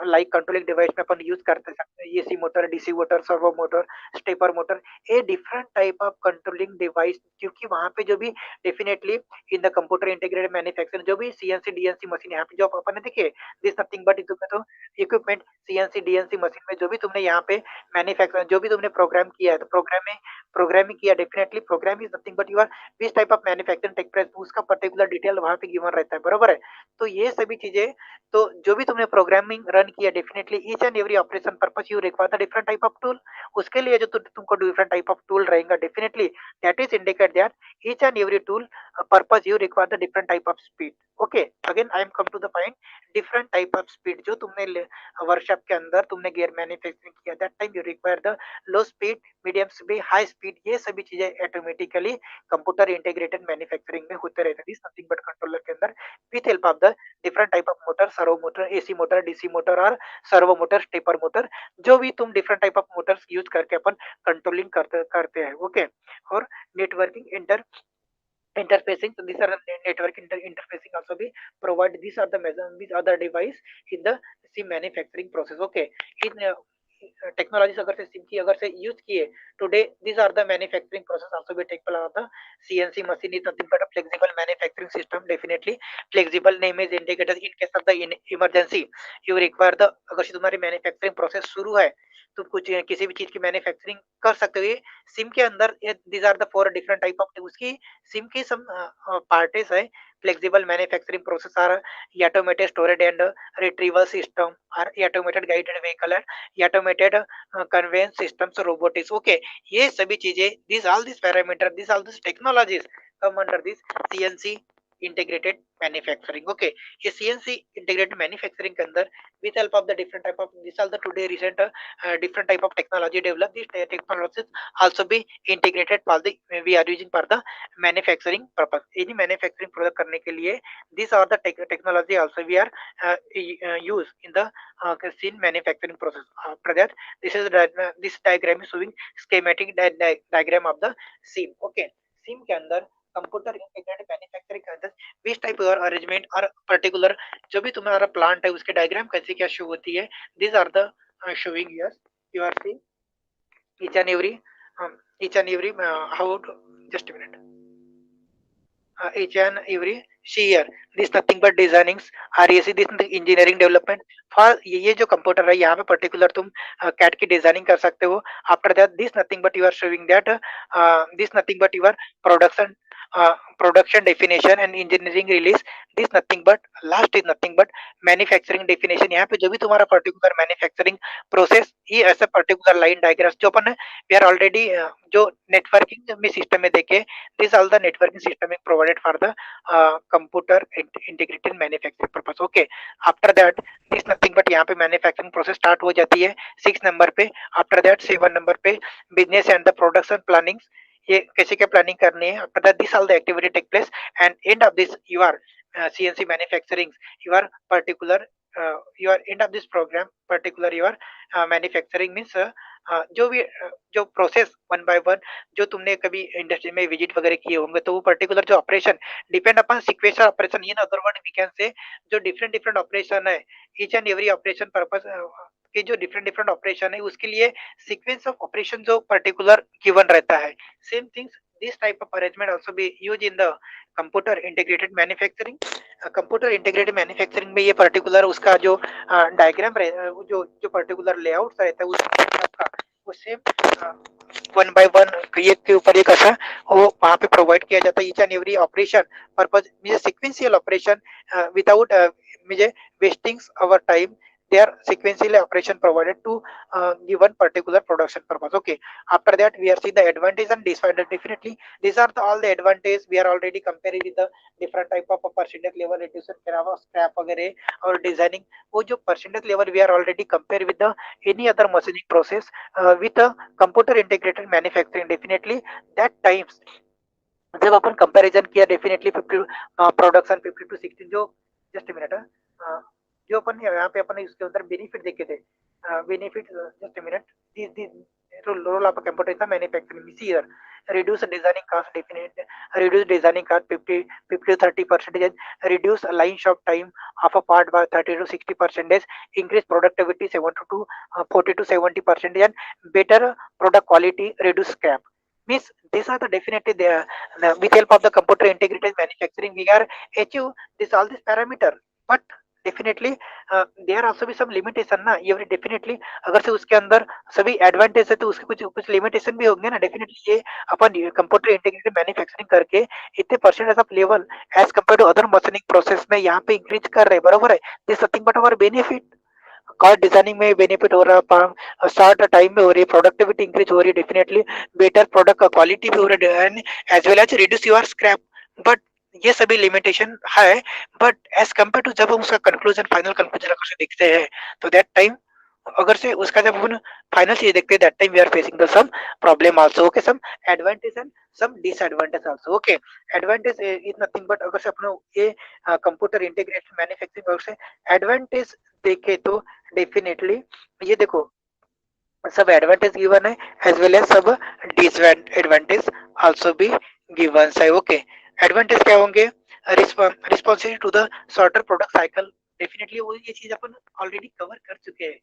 लाइक कंट्रोलिंग डिवाइस में अपन यूज करते सकते हैं AC motor, DC motor, servo motor, stepper motor, a different type of controlling device, क्योंकि वहां पे जो भी definitely in the computer integrated manufacturing जो भी सीएनसी डीएनसी मशीन यहाँ पे जो अपन ने देखे, दिस नथिंग बट तो इक्विपमेंट, सीएनसी डीएनसी मशीन में जो भी तुमने यहाँ पे मैन्युफैक्चर जो भी तुमने प्रोग्राम किया है, तो प्रोग्रामिंग किया, definitely program is nothing but your which type of manufacturing take place, उसका पर्टिकुलर डिटेल वहां पे गिवन रहता है, बरोबर है। तो ये सभी चीजें, तो जो भी तुमने प्रोग्रामिंग रन किया, definitely each and every operation purpose you require the different type of tool, उसके लिए जो तुमको डिफरेंट टाइप ऑफ टूल रहेगा, definitely that is indicate that each and every tool purpose you require the different type of speed. Okay, again I am come to the point, different type of speed जो तुमने workshop के अंदर तुमने gear manufacturing किया, that time you require the low speed, medium speed, high speed, ये सभी चीजें automatically computer integrated manufacturing में होते रहते हैं, नथिंग बट कंट्रोलर के अंदर, with help of the different type of motor, servo motor, AC motor, DC motor और सर्वो मोटर, स्टेपर मोटर, जो भी तुम different type of Motors use करके अपन कंट्रोलिंग करते हैं। ओके, और networking interfacing, so these are the network interfacing also be provide, these are the measure, these other device in the sim manufacturing process। okay, in technology अगर से SIM की अगर से use किए today, these are the manufacturing process also be take place of the CNC machine is nothing but a flexible manufacturing system, definitely flexible name is indicated in case of the emergency you require the, अगर से तुम्हारी manufacturing process शुरू है, तुम कुछ किसी भी चीज की मैन्युफैक्चरिंग कर सकते हो, ये सिम के अंदर these are the four different type of, उसकी सिम की सम पार्टेस है, flexible manufacturing process or automated storage and retrieval system, or automated guided vehicle, automated conveyance systems, robotics. Okay, ये सभी चीजें, this all this parameter, this all this technologies come under this CNC integrated manufacturing. Okay, ये CNC integrated manufacturing के अंदर with help of the different type of, this all the today recent different type of technology developed, these technologies also be integrated for the, we are using for the manufacturing purpose, any manufacturing product करने के लिए these are the technology also we are use in the scene manufacturing process। after that, this diagram is showing schematic diagram of the scene। okay, scene के अंदर computer integrated manufacturing के अंदर which type और arrangement और particular जो भी तुम्हारा plant है उसके डायग्राम कैसे क्या शो होती है, this are the showing here, you are seeing each and every each and every how to, just a minute, each and every see here, this nothing but designings, RAC, this engineering development for ये जो computer है यहाँ पे particular तुम cat की designing कर सकते हो। After that this nothing but you are showing that this nothing but your production production definition and engineering release, this nothing but last is nothing but manufacturing definition. यहाँ पे जो भी तुम्हारा पर्टिकुलर मैन्युफैक्चरिंग प्रोसेस, ये ऐसा particular line diagrams जो अपन we are already जो networking में सिस्टम में देखे, this all the networking system is provided for the computer integrated manufacturing purpose. Okay, after that this nothing but यहाँ पे मैन्युफैक्चरिंग प्रोसेस स्टार्ट हो जाती है 6 नंबर पे। आफ्टर दैट 7 नंबर पे business and the production planning, ये कैसे क्या प्लानिंग करनी है। After that this all the activity take place and end of this you are CNC manufacturing, you are particular you are end of this program particular your manufacturing means जो भी जो process one by one जो तुमने कभी industry में visit वगैरह किए होंगे, तो वो पर्टिकुलर जो operation depend upon sequential operation, in other word we can say जो डिफरेंट डिफरेंट ऑपरेशन है, each and every operation purpose के जो डिफरेंट डिफरेंट ऑपरेशन है उसके लिए सीक्वेंस ऑफ ऑपरेशन जो पर्टिकुलर गिवन रहता है। Same things this type of arrangement also be used in the computer integrated manufacturing. Computer integrated manufacturing में ये पर्टिकुलर उसका जो डायग्राम जो जो पर्टिकुलर लेआउट रहता है उस आपका वो सेम वन बाय वन एक के ऊपर एक ऐसा वो वहाँ पे प्रोवाइड किया जाता है each and every operation purpose मुझे सिक्वेंशियल ऑपरेशन विदाउट मुझे wasting our time they are sequentially operation provided to given particular production purpose. Okay, after that we are seeing the advantage and disadvantage. Definitely these are all the advantage. We are already comparing with the different type of percentage level reduction scrap वगैरह और designing वो जो percentage level we are already compare with the any other machining process with a computer integrated manufacturing. Definitely that times जब अपन comparison किया definitely 50 production 50 to 16 जो just minute जो अपन यहाँ पे अपन इसके अंदर बेनिफिट देखे थे benefit just minute role of computer manufacturing इसी year reduce designing cost definite reduce designing cost 50 to 30%, reduce line shop time of a part by 30 to 60%, increase productivity 70 to 40 to 70%, and better product quality, reduce scrap. Means these are the definitely the with help of the computer integrated manufacturing we are achieve this all this parameter. But definitely there also भी सब limitation ना ये definitely अगर से उसके अंदर सभी advantage है तो उसके कुछ कुछ लिमिटेशन भी होंगे ना डेफिनेटली ये अपन कंप्यूटर इंटीग्रेटेड मैन्युफैक्चरिंग करके इतने percentage of level as compare to other machining process में यहाँ पे इंक्रीज कर रहे हैं बरोबर है this nothing but our benefit car designing में बेनिफिट हो रहा है स्टार्ट टाइम में हो रही है प्रोडक्टिविटी इंक्रीज हो रही है डेफिनेटली बेटर प्रोडक्ट का क्वालिटी भी हो रहा है as well as reduce your scrap but ये सभी लिमिटेशन है बट एज कम्पेयर टू जब हम उसका कंक्लूजन फाइनल कंक्लूजन अगर से देखते हैं तो दैट टाइम अगर से उसका जब अपन फाइनल चीज देखते हैं that time we are facing the some problem also okay some advantage and some disadvantage also okay advantage is nothing but अगर से अपन ये कंप्यूटर इंटीग्रेटेड मैन्युफैक्चरिंग अगर से एडवांटेज देखे तो डेफिनेटली ये देखो सब एडवांटेज गिवन है एज वेल एज सब डिसएडवांटेज आल्सो भी गिवन है ओके एडवांटेज क्या होंगे responsive to the shorter product cycle definitely वो ये चीज अपन ऑलरेडी कवर कर चुके हैं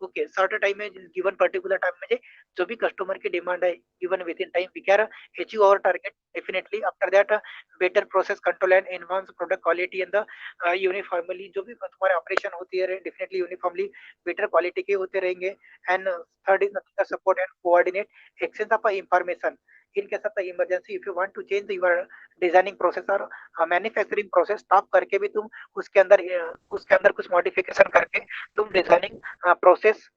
ओके शॉर्टर टाइम में गिवन पर्टिकुलर टाइम में जो भी कस्टमर की डिमांड है given within time we can achieve our target definitely after that better process control and enhance product quality and the uniformly जो भी तुम्हारे ऑपरेशन होती है डेफिनेटली यूनिफॉर्मली बेटर क्वालिटी के होते रहेंगे and third is nothing support and coordinate exchange of information in case of the emergency if you want to change your designing process or manufacturing process stop करके भी तुम उसके अंदर कुछ modification करके तुम डिजाइनिंग प्रोसेस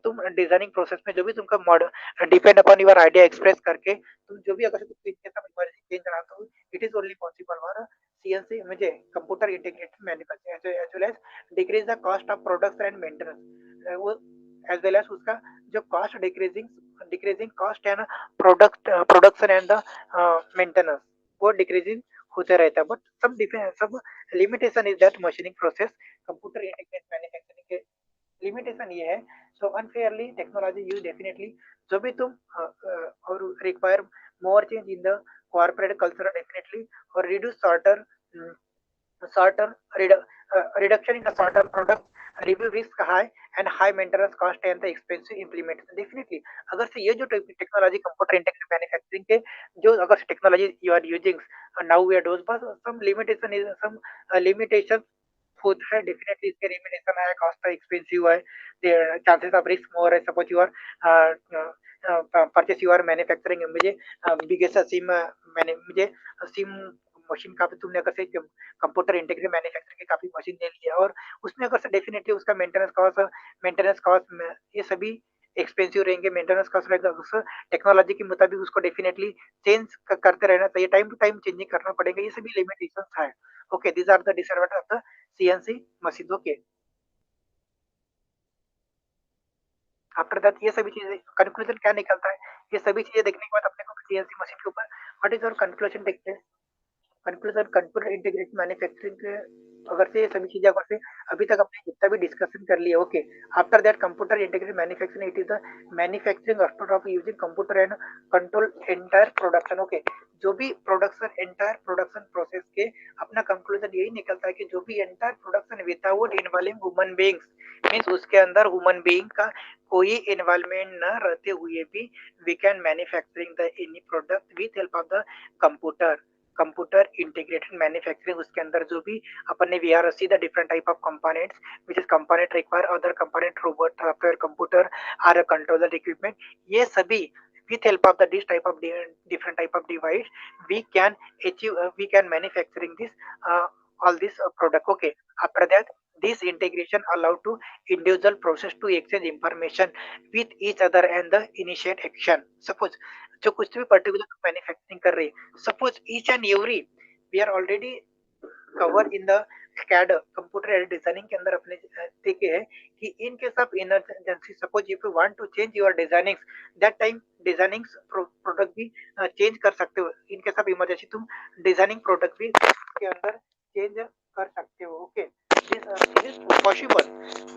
तुम डिजाइनिंग प्रोसेस में जो भी तुमका model depend upon your idea express करके तुम जो भी अगर तुम इमरजेंसी चेंज कराते हो it is only possible for CNC म्हणजे computer integrated manufacturing as well as decrease the cost of products and maintenance वो एज वेल एज उसका जो cost decreasing cost and production and the maintenance वो decreasing होते रहता है but सब limitation is that machining process computer integrated manufacturing के limitation ये है so unfairly technology use definitely जो भी तुम और require more change in the corporate culture definitely और reduce shorter reduction in the shorter product review risk high and high maintenance cost and the expensive implementation definitely अगर से ये जो technology computer integrated manufacturing के जो अगर से technology you are using now we are does बस some limitation is some limitation होता है डेफिनेटली इसके लिमिटेशन है कॉस्ट है एक्सपेंसिव है चांसेस ऑफ रिस्क मोर है suppose you are purchase you are manufacturing मुझे बिगेस्ट सिम मैंने मुझे सिम मशीन काफी तुमने अगर से कंप्यूटर इंटीग्रेटेड मैन्युफैक्चरिंग की काफी मशीन ले लिया और उसमें अगर से डेफिनेटली उसका मेंटेनेंस कॉस्ट ये सभी एक्सपेंसिव रहेंगे मेंटेनेंस कॉस्ट रहेगा उस टेक्नोलॉजी के मुताबिक उसको डेफिनेटली चेंज करते रहना चाहिए टाइम टू टाइम चेंजिंग करना पड़ेगा ये सभी लिमिटेशंस है okay these are the disadvantage of the CNC machine okay after that ये सभी चीजें कंक्लूजन क्या निकलता है ये सभी चीजें देखने के बाद अपने को सीएनसी मशीन के ऊपर व्हाट इज और कंक्लूजन देखते हैं कंक्लूजन कंप्यूटर इंटीग्रेटेड मैन्युफैक्चरिंग अगर से ये सभी चीजें अगर से अभी तक हमने जितना भी डिस्कशन कर लिया, okay. After that computer integrated manufacturing, it is the manufacturing aspect of using computer and control entire production, okay. जो भी प्रोडक्शन एंटायर प्रोडक्शन प्रोसेस के अपना कंक्लूजन यही निकलता है कि जो भी entire production without involving human beings, means उसके अंदर ह्यूमन बीइंग का कोई इन्वॉल्वमेंट न रहते हुए भी we can manufacturing the any product with help of the computer. Computer integrated manufacturing, उसके अंदर जो भी अपन ने we are see the different type of components which is component require other component robot software computer or controller equipment, ये सभी with help of the this type of different type of device we can achieve we can manufacturing this all this product, okay. After that this integration allow to individual process to exchange information with each other and the initiate action। suppose जो कुछ भी particular manufacturing कर रही है, suppose each and every we are already cover in the CAD computer aided designing के अंदर अपने देखे है कि in case of emergency, suppose if you want to change your designings, that time designings product भी चेंज कर सकते हो। इन केस ऑफ इमरजेंसी तुम डिजाइनिंग प्रोडक्ट भी के अंदर चेंज कर सकते हो, okay. This is possible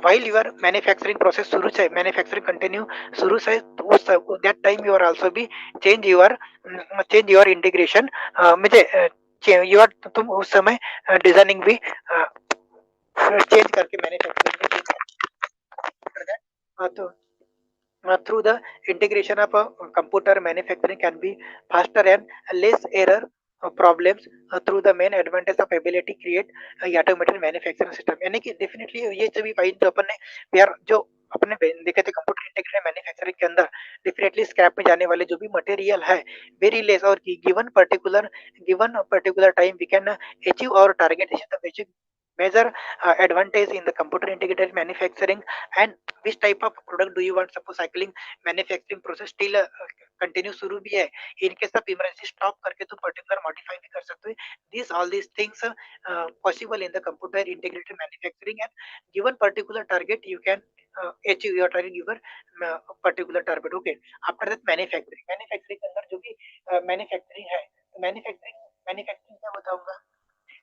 while your manufacturing process शुरू से मैन्युफैक्चरिंग कंटिन्यू शुरू से, तो उस that time you are also भी चेंज योर इंटीग्रेशन, मुझे तुम उस समय डिजाइनिंग भी चेंज करके मैन्युफैक्चरिंग भी तो through the integration of a computer manufacturing can be faster and less error problems through the main advantage of ability create automated manufacturing system। यानी कि डेफिनेटली ये सभी फाइन जो अपन ने यार जो अपने देखे थे कंप्यूटर इंटीग्रेटेड मैन्युफैक्चरिंग के अंदर, डेफिनेटली स्क्रैप में जाने वाले जो भी मटेरियल है वेरी लेस, और given particular time we can achieve our target. This is the basic major advantage in the computer integrated manufacturing। and which type of product do you want, suppose cycling manufacturing process still continue शुरू भी है, इनके सब emergency stop करके तुम particular modify भी कर सकते हो। This all this things possible in the computer integrated manufacturing and given particular target you can achieve your target given particular target, okay. After that manufacturing के अंदर जो भी मैन्युफैक्चरिंग है, मैन्युफैक्चरिंग क्या बताऊंगा,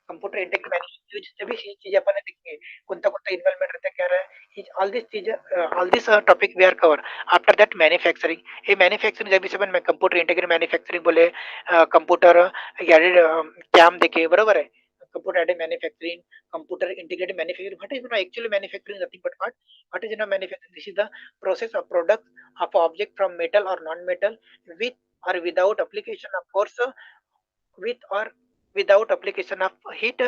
कंप्यूटर इंटीग्रेटेड मैन्युफैक्चरिंग जितने भी चीजें अपन ने देखी है, कोणता इन्वॉल्वमेंट रहता है क्या रहा है, ऑल दिस चीजें all this topic we are cover. After that manufacturing, ये मैन्युफैक्चरिंग जब भी से मैं कंप्यूटर इंटीग्रेटेड मैन्युफैक्चरिंग बोले, कंप्यूटर एडेड कैम देखे, बरोबर है। Computer aided manufacturing, computer integrated manufacturing, what is actually manufacturing, nothing but what is manufacturing, this is the process of product of object from metal और non metal with or without application of force, with or without application of heat,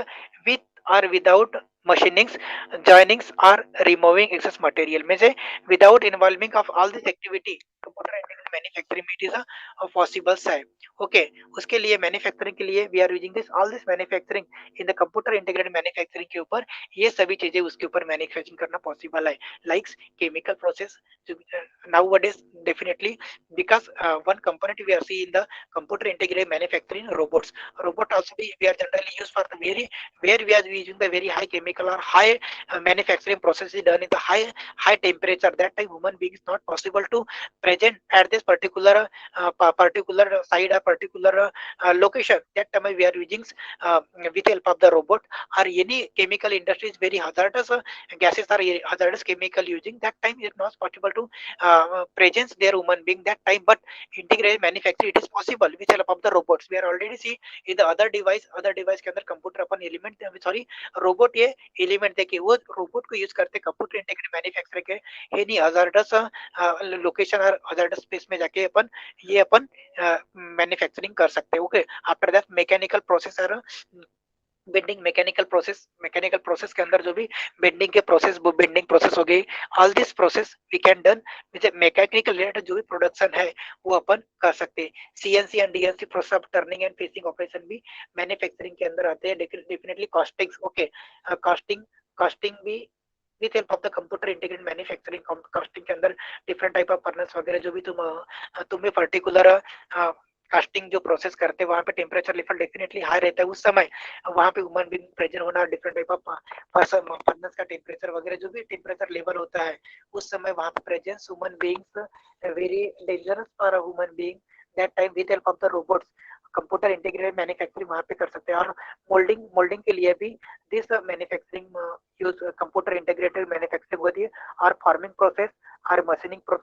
with or without machinings, joinings or removing excess material, में से without involving of all this activity computer integrated manufacturing में it is a possible है, okay. उसके लिए manufacturing के लिए we are using this all this manufacturing in the computer integrated manufacturing के ऊपर ये सभी चीजें उसके ऊपर मैन्युफैक्चरिंग करना पॉसिबल है, likes chemical process nowadays definitely because one component we are seeing in the computer integrated manufacturing, robots also we are generally used for the very where we are using the very high chemical or high manufacturing process is done in the high temperature, that time human being is not possible to present at this particular side or particular location, that time we are using with help of the robot or any chemical industry is very hazardous gases are hazardous chemical using, that time it is not possible to presence their human being that time, but integrated manufacturing it is possible with help of the robots। we are already see in the other device के अंदर computer अपन element sorry robot ये element देके वो robot को use करते computer integrated manufacturing के any hazardous location और हजार्डस स्पेस में जाके अपन मैन्युफैक्चरिंग कर सकते हैं, okay. After that mechanical process और बेंडिंग मैकेनिकल प्रोसेस के अंदर जो भी बेंडिंग प्रोसेस हो गई, all this process we can done with mechanical related जो भी प्रोडक्शन है वो अपन कर सकते हैं। CNC and DNC process of turning and facing operation भी मैन्युफैक्चरिंग के अंदर आते हैं, डेफिनेटली कॉस्टिंग, ओके। कॉस्टिंग भी with help of the computer integrated manufacturing, costing के अंदर डिफरेंट टाइप ऑफ फर्नेस वगैरह जो भी तुम्हें पर्टिकुलर कास्टिंग जो प्रोसेस करते हैं वहाँ पे टेम्परेचर लेवल डेफिनेटली हाई रहता है, उस समय वहाँ पे ह्यूमन बीइंग प्रेजेंट होना, डिफरेंट टाइप ऑफ फर्नेस का टेम्परेचर वगैरह जो भी टेम्परेचर लेवल होता है उस समय वहाँ पे presence human beings very dangerous for a human being, that time with help of the robots computer integrated manufacturing वहाँ पे कर सकते हैं। और मोल्डिंग मोल्डिंग के लिए भी this manufacturing use computer integrated manufacturing होती है। और फार्मिंग प्रोसेस और machining process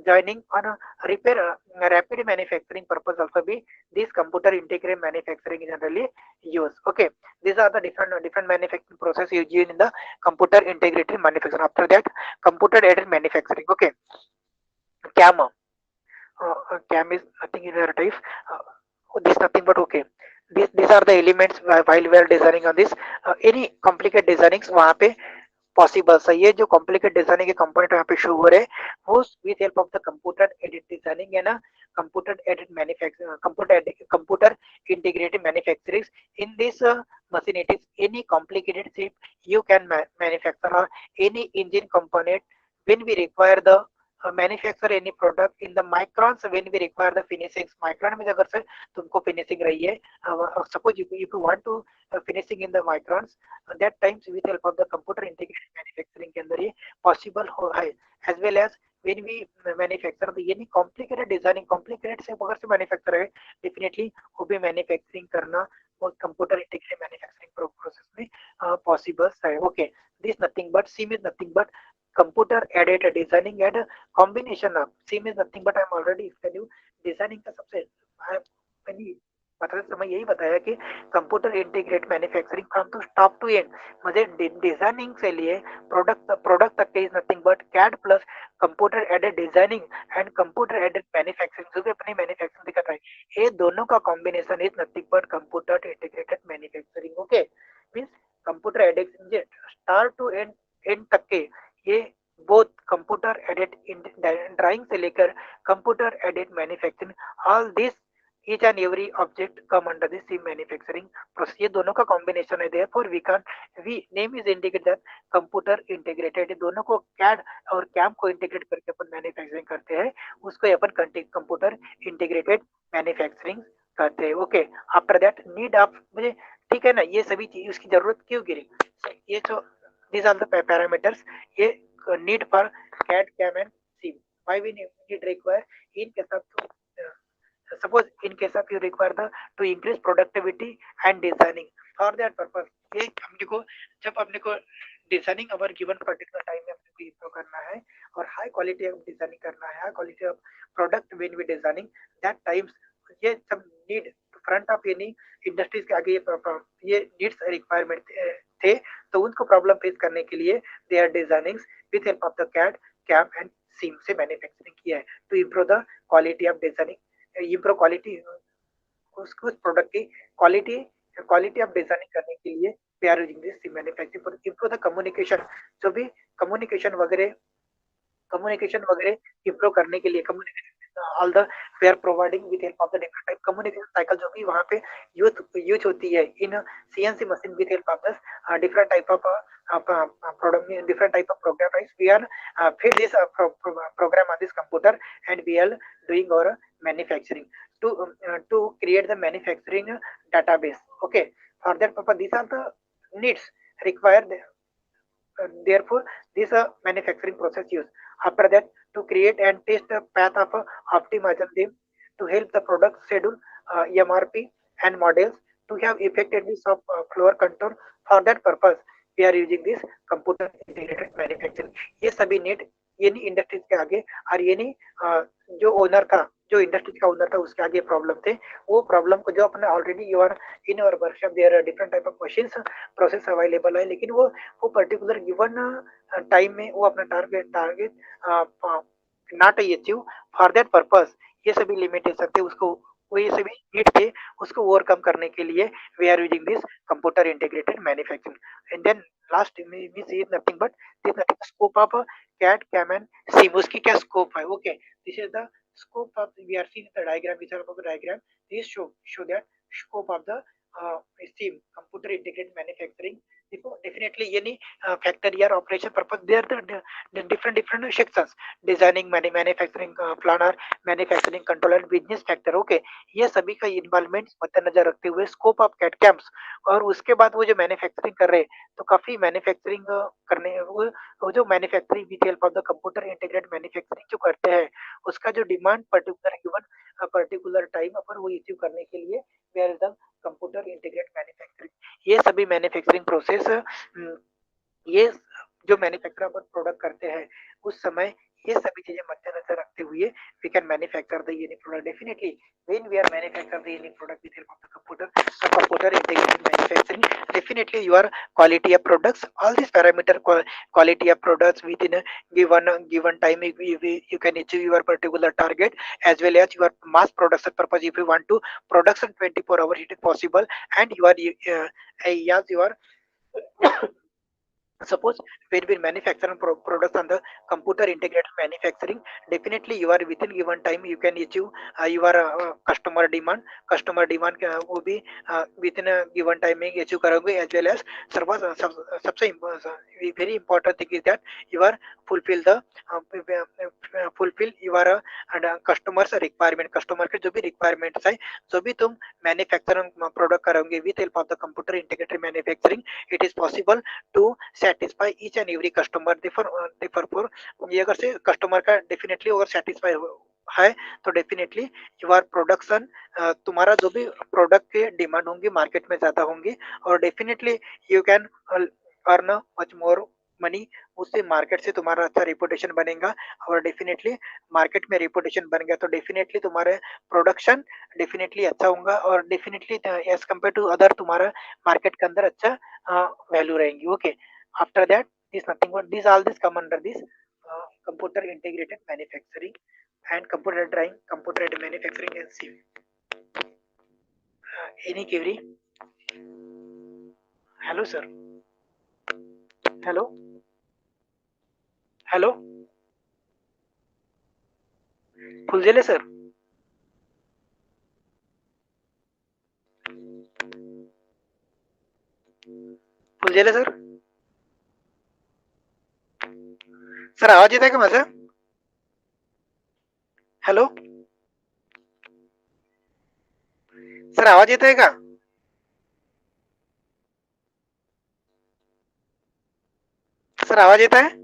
joining on a repair rapid manufacturing purpose also be this computer integrated manufacturing is generally used. Okay, these are the different manufacturing process used in the computer integrated manufacturing. After that, computer aided manufacturing. Okay, CAM. CAM is nothing in our type. This nothing but okay. These are the elements while we are designing on this. Any complicated designings वहाँ पे possible है। ये जो complicate designing के component यहाँ पे show हो रहे हैं वो with help of the computer aided designing है ना, computer aided manufacturing, computer integrated manufacturing in this machine. It is any complicated chip you can manufacture or any engine component when we require the manufacture any product in the microns, when we require the finishing micron में अगर से तुमको finishing रही है, suppose if you want to finishing in the microns, that times with help of the computer integrated manufacturing के अंदर ये possible हो है। as well as when we manufacture the यानी complicated designing complicated से अगर से manufacture है definitely वो भी manufacturing करना और computer integrated manufacturing process में possible है। okay, this nothing but SIM is nothing but computer aided designing and combination of SIM is nothing but I am already tell you designing का सबसे मैंने बताते समय यही बताया कि computer integrate manufacturing from to top to end, मुझे designing से लिए प्रोडक्ट तक के is nothing but CAD plus computer aided designing and computer aided manufacturing जो भी अपनी मैन्युफैक्चरिंग दिखाता है ये दोनों का combination is nothing but computer integrated manufacturing. Okay, means computer aided start to end end तक के ये बोथ कंप्यूटर एडेड ड्राइंग से लेकर computer aided manufacturing all this each and every object come under the same manufacturing process। ये दोनों का combination है, therefore we name is indicate that computer integrated। दोनों को CAD और CAM को इंटीग्रेट करके अपन मैन्युफैक्चरिंग करते हैं, उसको अपन कंप्यूटर इंटीग्रेटेड मैन्युफैक्चरिंग करते हैं। Okay, after that need of मुझे ठीक है ना, ये सभी चीज उसकी जरूरत क्यों गिरी, ये जो these are the parameters, ये need for CAD CAM and SIM, why we need require in case of suppose in case of you require the to increase productivity and designing for that purpose। ये अपने को जब अपने को designing अवर given particular time में अपने को improve करना है और हाई क्वालिटी ऑफ डिजाइनिंग करना है, high quality of product when we designing that times ये सब need front of any industries के आगे ये नीड्स रिक्वायरमेंट थे, तो उनको प्रॉब्लम फेस करने के लिए they are designing with help of the CAD CAM and CIM से मैन्युफैक्चरिंग किया है to improve the quality of designing, improve quality उस प्रोडक्ट की क्वालिटी ऑफ डिजाइनिंग करने के लिए we are using this manufacturing for improve the communication, जो भी कम्युनिकेशन वगैरह इम्प्रूव करने के लिए communication all the we are providing with help of the different type communication cycle जो भी वहाँ पे यूज होती है इन CNC machine with help of the different type of product different type of program, right? We are feed this program on this computer and we are doing our manufacturing to create the manufacturing database। okay, for that purpose these are the needs required, therefore this manufacturing process use। after that to create and test the path of optimization them to help the product schedule MRP and models to have effectiveness of floor control। for that purpose we are using this computer integrated manufacturing। ये सभी need ये नहीं industries के आगे और ये नहीं जो ओनर था, जो इंडस्ट्रीज का ओनर था उसके आगे प्रॉब्लम थे, वो प्रॉब्लम को जो अपने ऑलरेडी यूर इन और workshop there different type of machines process available है, लेकिन वो पर्टिकुलर गिवन टाइम में वो अपना target not achieve. For that purpose ये सभी लिमिटेशन थे उसको वो ये सभी नीड थे उसको ओवरकम करने के लिए we are using this computer integrated manufacturing. And then last means is nothing but this nothing scope of CAD CAM and CIM, उसकी क्या स्कोप है। Okay, this is the scope of we are seeing the diagram, which are of the diagram, these show that scope of the SIM computer integrated manufacturing। देखो definitely ये नहीं factory or operation purpose they are the different sections designing manufacturing planner manufacturing controller business factor। okay, ये सभी का involvement मद्देनजर रखते हुए scope of CAD camps और उसके बाद वो जो मैन्युफैक्चरिंग कर रहे हैं तो काफी मैन्युफैक्चरिंग करने वो जो manufacturing with help of the computer integrated manufacturing जो करते हैं उसका जो डिमांड पर्टिकुलर टाइम अपन वो इश्यू करने के लिए where is the computer integrate manufacturing. ये सभी मैन्युफैक्चरिंग प्रोसेस, ये जो मैन्युफैक्चर अपन प्रोडक्ट करते हैं उस समय ये सभी चीजें मद्देनजर रखते हुए we can manufacture the unique product. Definitely when we are manufacture the unique product with help of the computer integrated manufacturing, definitely your quality of products, all these parameter quality of products within a given time, you can achieve your particular target, as well as your mass production purpose. If you want to production 24 hours, it is possible. And you are yes, you are suppose when we manufacture products on the computer integrated manufacturing, definitely you are within given time you can achieve your customer demand वो भी within a given time में achieve करोगे, as well as सबसे very important thing is that you are fulfill the fulfill your customers requirement, customer के जो भी requirements है, जो भी तुम manufacturing product करोगे with help of the computer integrated manufacturing, it is possible to satisfy each and every customer। therefore ये अगर से कस्टमर का डेफिनेटली अगर सेटिस्फाई है तो डेफिनेटली योर प्रोडक्शन, तुम्हारा जो भी प्रोडक्ट के डिमांड होंगी मार्केट में ज्यादा होंगी, और definitely you can earn much more money. उससे मार्केट से तुम्हारा अच्छा रिपोर्टेशन बनेगा, और डेफिनेटली मार्केट में रिपोर्टेशन बन गया तो डेफिनेटली तुम्हारे प्रोडक्शन डेफिनेटली अच्छा होगा, और definitely as compare to other तुम्हारा मार्केट के अंदर अच्छा वैल्यू रहेंगी। Okay, after that this nothing but these all this come under this computer integrated manufacturing and computer drawing, computer aided manufacturing and civil. Any query? Hello sir. Hello. Hello. Phuljhele sir. Phuljhele sir. Sir आवाज येत आहे का माझा? Hello sir, आवाज येत आहे का? Sir आवाज येत आहे?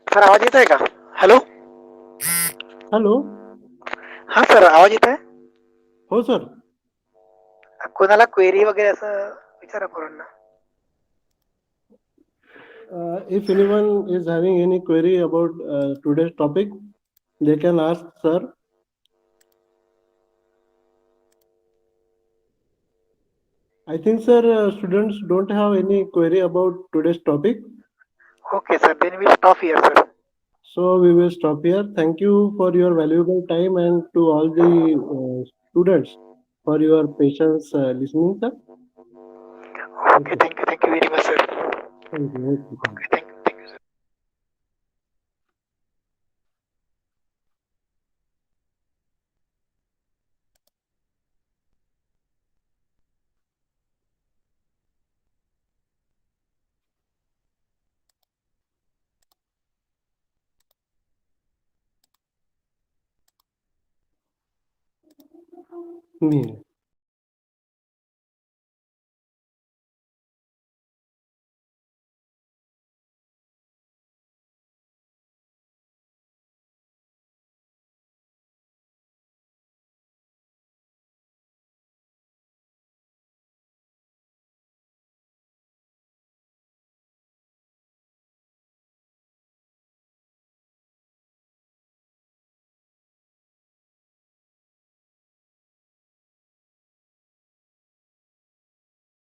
सर आवाज येत आहे का? Hello hello. हा सर, आवाज येत आहे? हो सर. कोणाला क्वेरी वगैरे असं विचारा पोरांना. If anyone is having any query about today's topic, they can ask sir. I think sir, students don't have any query about today's topic. Okay sir, then we stop here sir. So we will stop here. Thank you for your valuable time, and to all the students for your patience listening, sir. Okay, thank you very much sir. Thank you. Okay, thank you sir. Me.